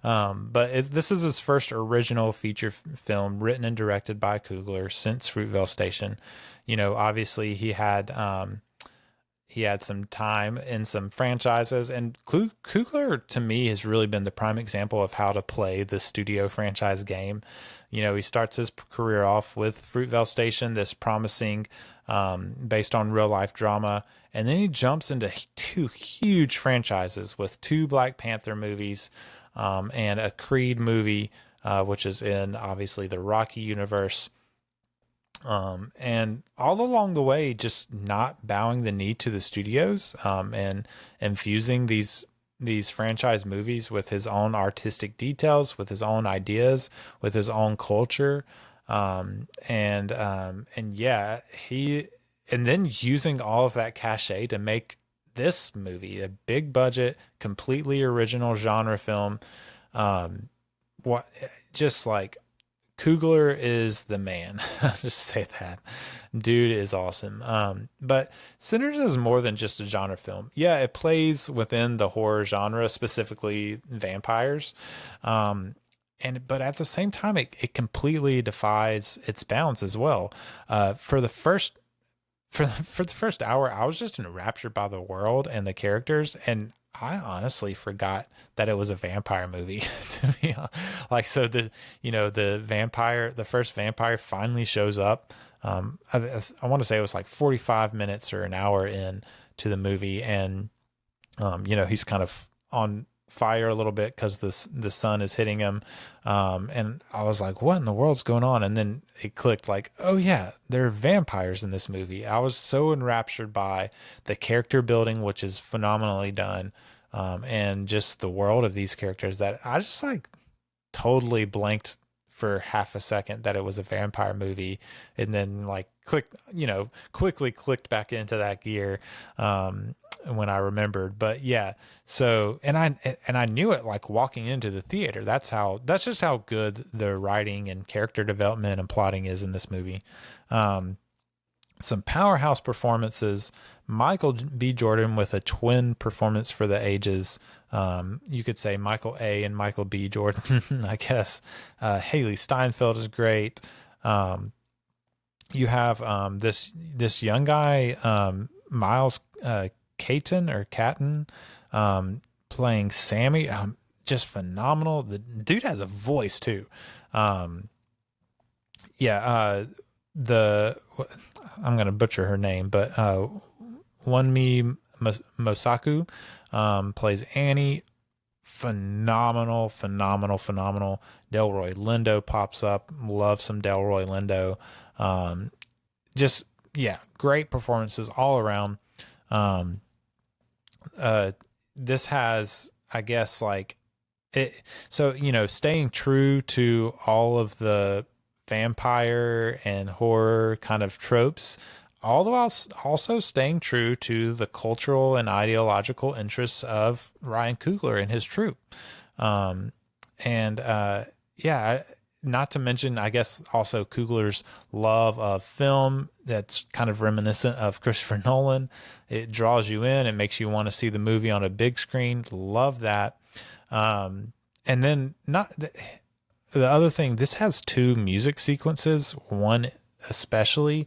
But this is his first original feature film written and directed by Coogler since Fruitvale Station. Obviously he had he had some time in some franchises, and Coogler to me has really been the prime example of how to play the studio franchise game. He starts his career off with Fruitvale Station, this promising, based on real life drama, and then he jumps into two huge franchises with two Black Panther movies, and a Creed movie, which is in obviously the Rocky universe. And all along the way, just not bowing the knee to the studios, and infusing these franchise movies with his own artistic details, with his own ideas, with his own culture. And yeah, and then using all of that cachet to make this movie a big budget, completely original genre film. Just like, Coogler is the man. Just say that. Dude is awesome. But Sinners is more than just a genre film. Yeah, it plays within the horror genre, specifically vampires. But at the same time, it completely defies its bounds as well. For the first hour, I was just enraptured by the world and the characters, and I honestly forgot that it was a vampire movie. To be like, so the first vampire finally shows up. I want to say it was like 45 minutes or an hour in to the movie, and he's kind of on fire a little bit because the sun is hitting him, and I was like, what in the world's going on? And then it clicked, like, oh yeah, there are vampires in this movie. I was so enraptured by the character building, which is phenomenally done, and just the world of these characters, that I just like totally blanked for half a second that it was a vampire movie, and then like quickly clicked back into that gear when I remembered. But yeah, so and I knew it like walking into the theater. That's just how good the writing and character development and plotting is in this movie. Some powerhouse performances. Michael B. Jordan with a twin performance for the ages. You could say Michael A. and Michael B. Jordan, I guess. Haley Steinfeld is great. You have this young guy, Miles Caton, playing Sammy. Just phenomenal. The dude has a voice too. I'm going to butcher her name, but Wunmi Mosaku plays Annie. Phenomenal. Delroy Lindo pops up. Love some Delroy Lindo. Great performances all around. This has, I guess, like it. So, staying true to all of the vampire and horror kind of tropes, all the while also staying true to the cultural and ideological interests of Ryan Coogler and his troupe. Not to mention, I guess, also Coogler's love of film that's kind of reminiscent of Christopher Nolan. It draws you in. It makes you want to see the movie on a big screen. Love that. And then the other thing, this has two music sequences, one especially,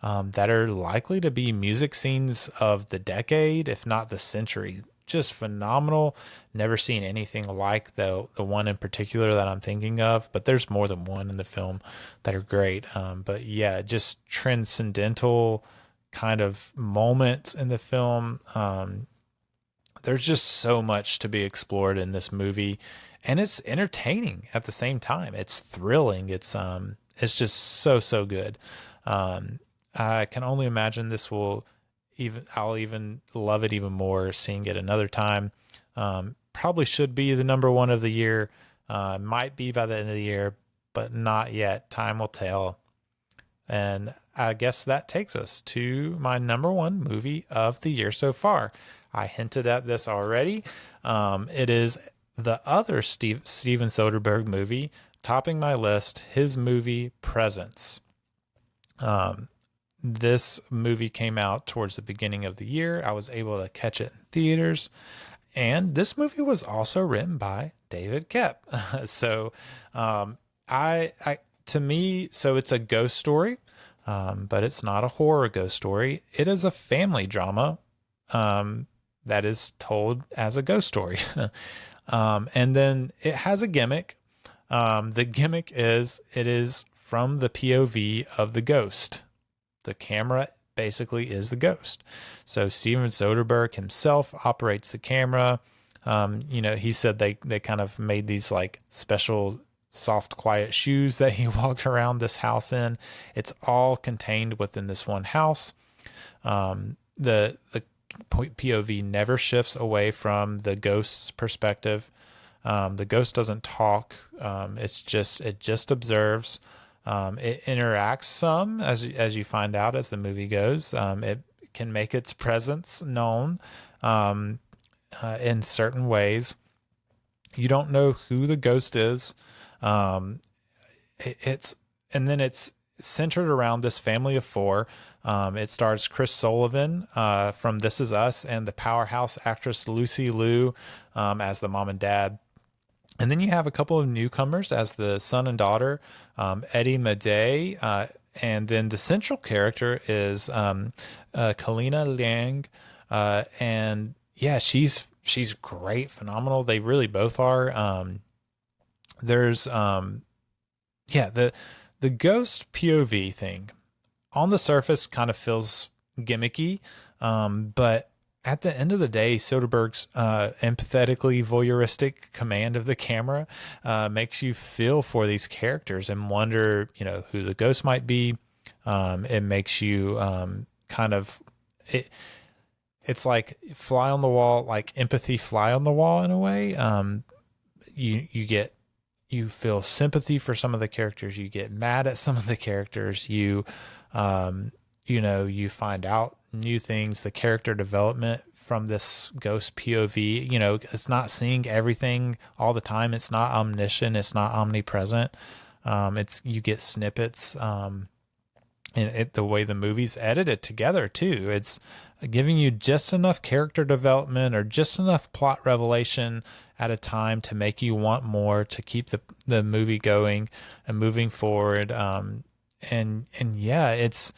that are likely to be music scenes of the decade, if not the century. Just phenomenal. Never seen anything like the one in particular that I'm thinking of, but there's more than one in the film that are great. But yeah, just transcendental kind of moments in the film. There's just so much to be explored in this movie, and it's entertaining at the same time. It's thrilling. It's just so good. I can only imagine this I'll even love it even more seeing it another time. Probably should be the number one of the year. Might be by the end of the year, but not yet. Time will tell. And I guess that takes us to my number one movie of the year so far. I hinted at this already. It is the other Steven Soderbergh movie topping my list, his movie Presence. This movie came out towards the beginning of the year. I was able to catch it in theaters. And this movie was also written by David Koepp. So, to me, it's a ghost story, but it's not a horror ghost story. It is a family drama that is told as a ghost story. And then it has a gimmick. The gimmick is it is from the POV of the ghost. The camera basically is the ghost. So Steven Soderbergh himself operates the camera. He said they kind of made these like special soft, quiet shoes that he walked around this house in. It's all contained within this one house. The POV never shifts away from the ghost's perspective. The ghost doesn't talk. It just observes. It interacts some as you find out as the movie goes. It can make its presence known in certain ways. You don't know who the ghost is. It's centered around this family of four. It stars Chris Sullivan from This Is Us and the powerhouse actress Lucy Liu as the mom and dad. And then you have a couple of newcomers as the son and daughter, Eddie Madej, and then the central character is Kalina Liang, and yeah, she's great, phenomenal. They really both are. There's the ghost POV thing on the surface kind of feels gimmicky, but at the end of the day, Soderbergh's empathetically voyeuristic command of the camera makes you feel for these characters and wonder, who the ghost might be. It makes you it's like fly on the wall, like empathy fly on the wall in a way. You feel sympathy for some of the characters. You get mad at some of the characters. You find out new things, the character development from this ghost POV. It's not seeing everything all the time. It's not omniscient. It's not omnipresent. You get snippets. And the way the movie's edited together too. It's giving you just enough character development or just enough plot revelation at a time to make you want more, to keep the movie going and moving forward. And yeah, it's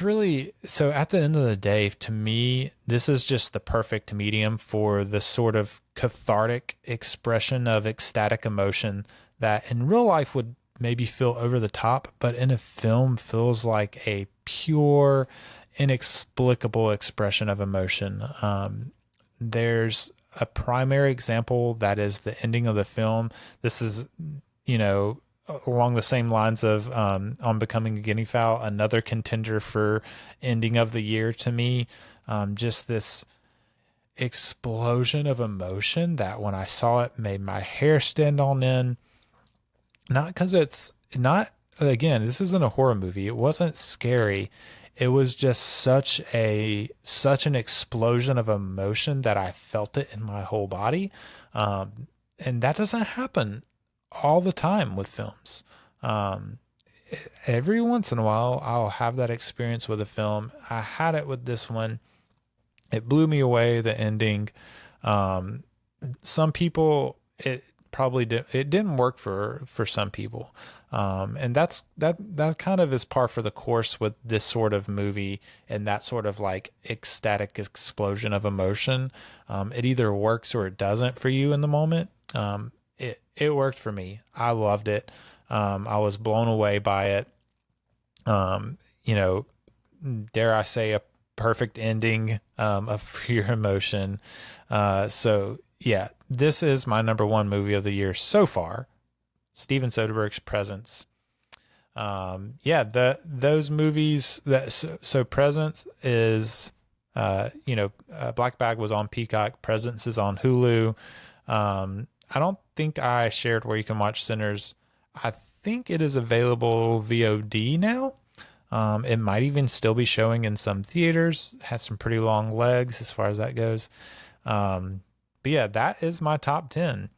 really, so at the end of the day, to me, this is just the perfect medium for the sort of cathartic expression of ecstatic emotion that in real life would maybe feel over the top, but in a film feels like a pure, inexplicable expression of emotion. There's a primary example that is the ending of the film. This is, along the same lines of On Becoming a Guinea Fowl, another contender for ending of the year to me. Just this explosion of emotion that when I saw it made my hair stand on end. Not because it's not, again, this isn't a horror movie. It wasn't scary. It was just such an explosion of emotion that I felt it in my whole body. And that doesn't happen all the time with films. Every once in a while, I'll have that experience with a film. I had it with this one. It blew me away, the ending. Some people, it didn't work for some people. And that kind of is par for the course with this sort of movie and that sort of like ecstatic explosion of emotion. It either works or it doesn't for you in the moment. It worked for me. I loved it. I was blown away by it. Dare I say, a perfect ending of pure emotion. So yeah, this is my number one movie of the year so far. Steven Soderbergh's Presence. Those movies so Presence is, Black Bag was on Peacock. Presence is on Hulu. I don't think I shared where you can watch Sinners. I think it is available VOD now. It might even still be showing in some theaters. It has some pretty long legs as far as that goes. But yeah, that is my top 10.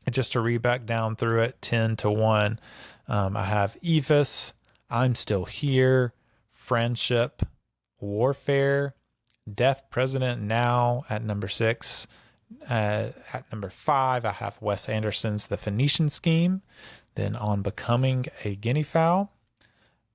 Just to read back down through it, 10 to 1. I have Evis, I'm Still Here, Friendship, Warfare, Death President Now at number 6. At number 5, I have Wes Anderson's The Phoenician Scheme. Then On Becoming a Guinea Fowl,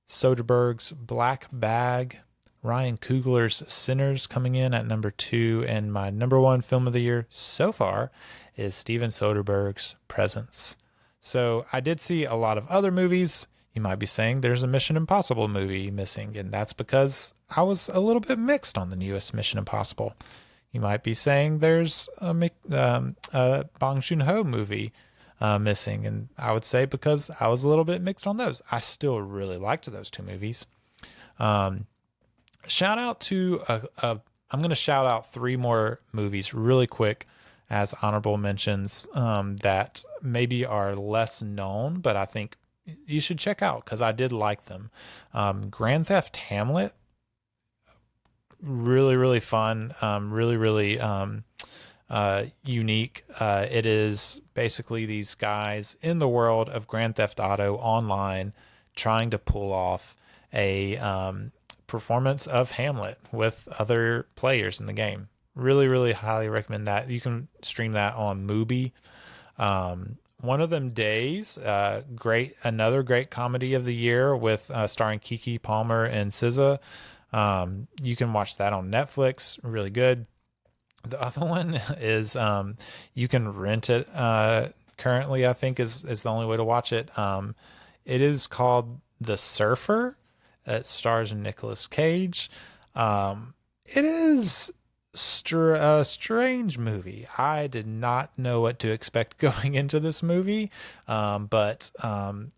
Soderbergh's Black Bag, Ryan Coogler's Sinners coming in at number 2, and my number 1 film of the year so far is Steven Soderbergh's Presence. So I did see a lot of other movies. You might be saying there's a Mission Impossible movie missing, and that's because I was a little bit mixed on the newest Mission Impossible. You might be saying there's a Bong Joon-ho movie missing, and I would say because I was a little bit mixed on those. I still really liked those 2 movies. Shout out to I'm going to shout out 3 more movies really quick as honorable mentions that maybe are less known, but I think you should check out because I did like them. Grand Theft Hamlet, really, really fun, really, really unique. It is basically these guys in the world of Grand Theft Auto online trying to pull off a performance of Hamlet with other players in the game. Really, really highly recommend that. You can stream that on Mubi. One of Them Days, another great comedy of the year with starring Keke Palmer and SZA. You can watch that on Netflix. Really good. The other one is you can rent it currently, I think is the only way to watch it. It is called The Surfer. It stars Nicolas Cage. It is a strange movie. I did not know what to expect going into this movie, but I'll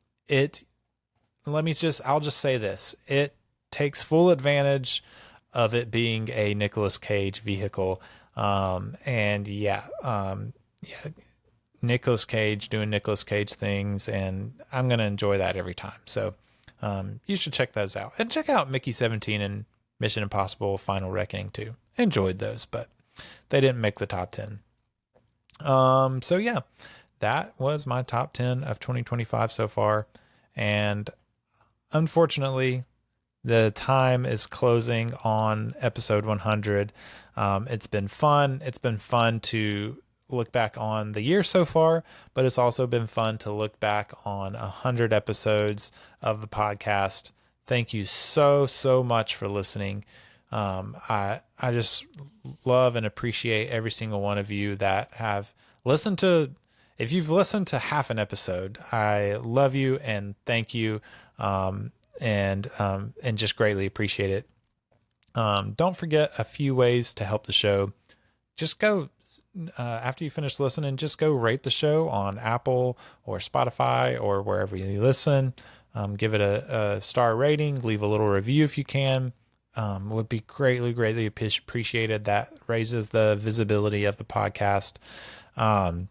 just say this: it takes full advantage of it being a Nicolas Cage vehicle, Nicolas Cage doing Nicolas Cage things, and I'm gonna enjoy that every time. So you should check those out, and check out Mickey 17 and Mission Impossible Final Reckoning too. Enjoyed those, but they didn't make the top 10. So yeah, that was my top 10 of 2025 so far. And unfortunately, the time is closing on episode 100. It's been fun. It's been fun to look back on the year so far, but it's also been fun to look back on 100 episodes of the podcast. Thank you so much for listening. I just love and appreciate every single one of you that have listened to. If you've listened to half an episode, I love you and thank you, and just greatly appreciate it. Don't forget a few ways to help the show. Just go after you finish listening. Just go rate the show on Apple or Spotify or wherever you listen. Give it a star rating. Leave a little review if you can. Would be greatly appreciated. That raises the visibility of the podcast. And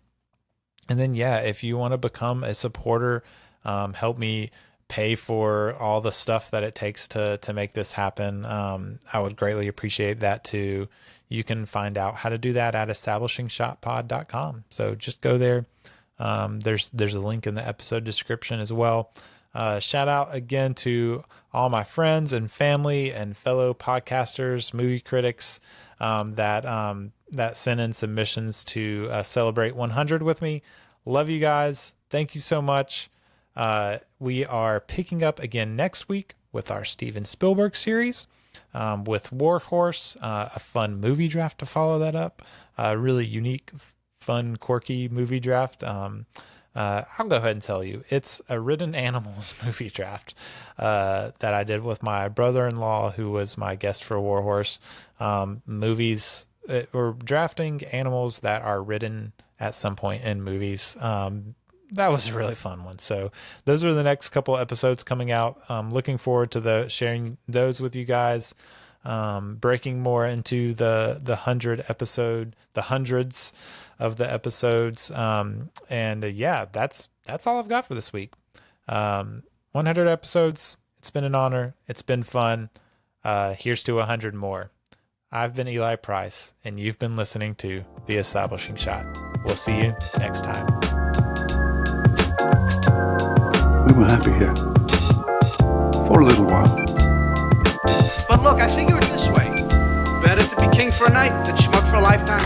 then, if you want to become a supporter, help me pay for all the stuff that it takes to make this happen. I would greatly appreciate that too. You can find out how to do that at establishingshotpod.com. So just go there. There's a link in the episode description as well. Shout out again to all my friends and family and fellow podcasters, movie critics that send in submissions to celebrate 100 with me. Love you guys. Thank you so much. We are picking up again next week with our Steven Spielberg series with War Horse, a fun movie draft to follow that up. A really unique, fun, quirky movie draft. I'll go ahead and tell you, it's a Ridden Animals movie draft that I did with my brother-in-law, who was my guest for War Horse. We're drafting animals that are ridden at some point in movies. That was a really fun one. So those are the next couple episodes coming out. Looking forward to sharing those with you guys. Breaking more into the hundreds of the episodes. That's all I've got for this week. 100 episodes. It's been an honor. It's been fun. Here's to 100 more. I've been Eli Price, and you've been listening to The Establishing Shot. We'll see you next time. We were happy here. For a little while. But look, I figure it this way. Better to be king for a night than schmuck for a lifetime.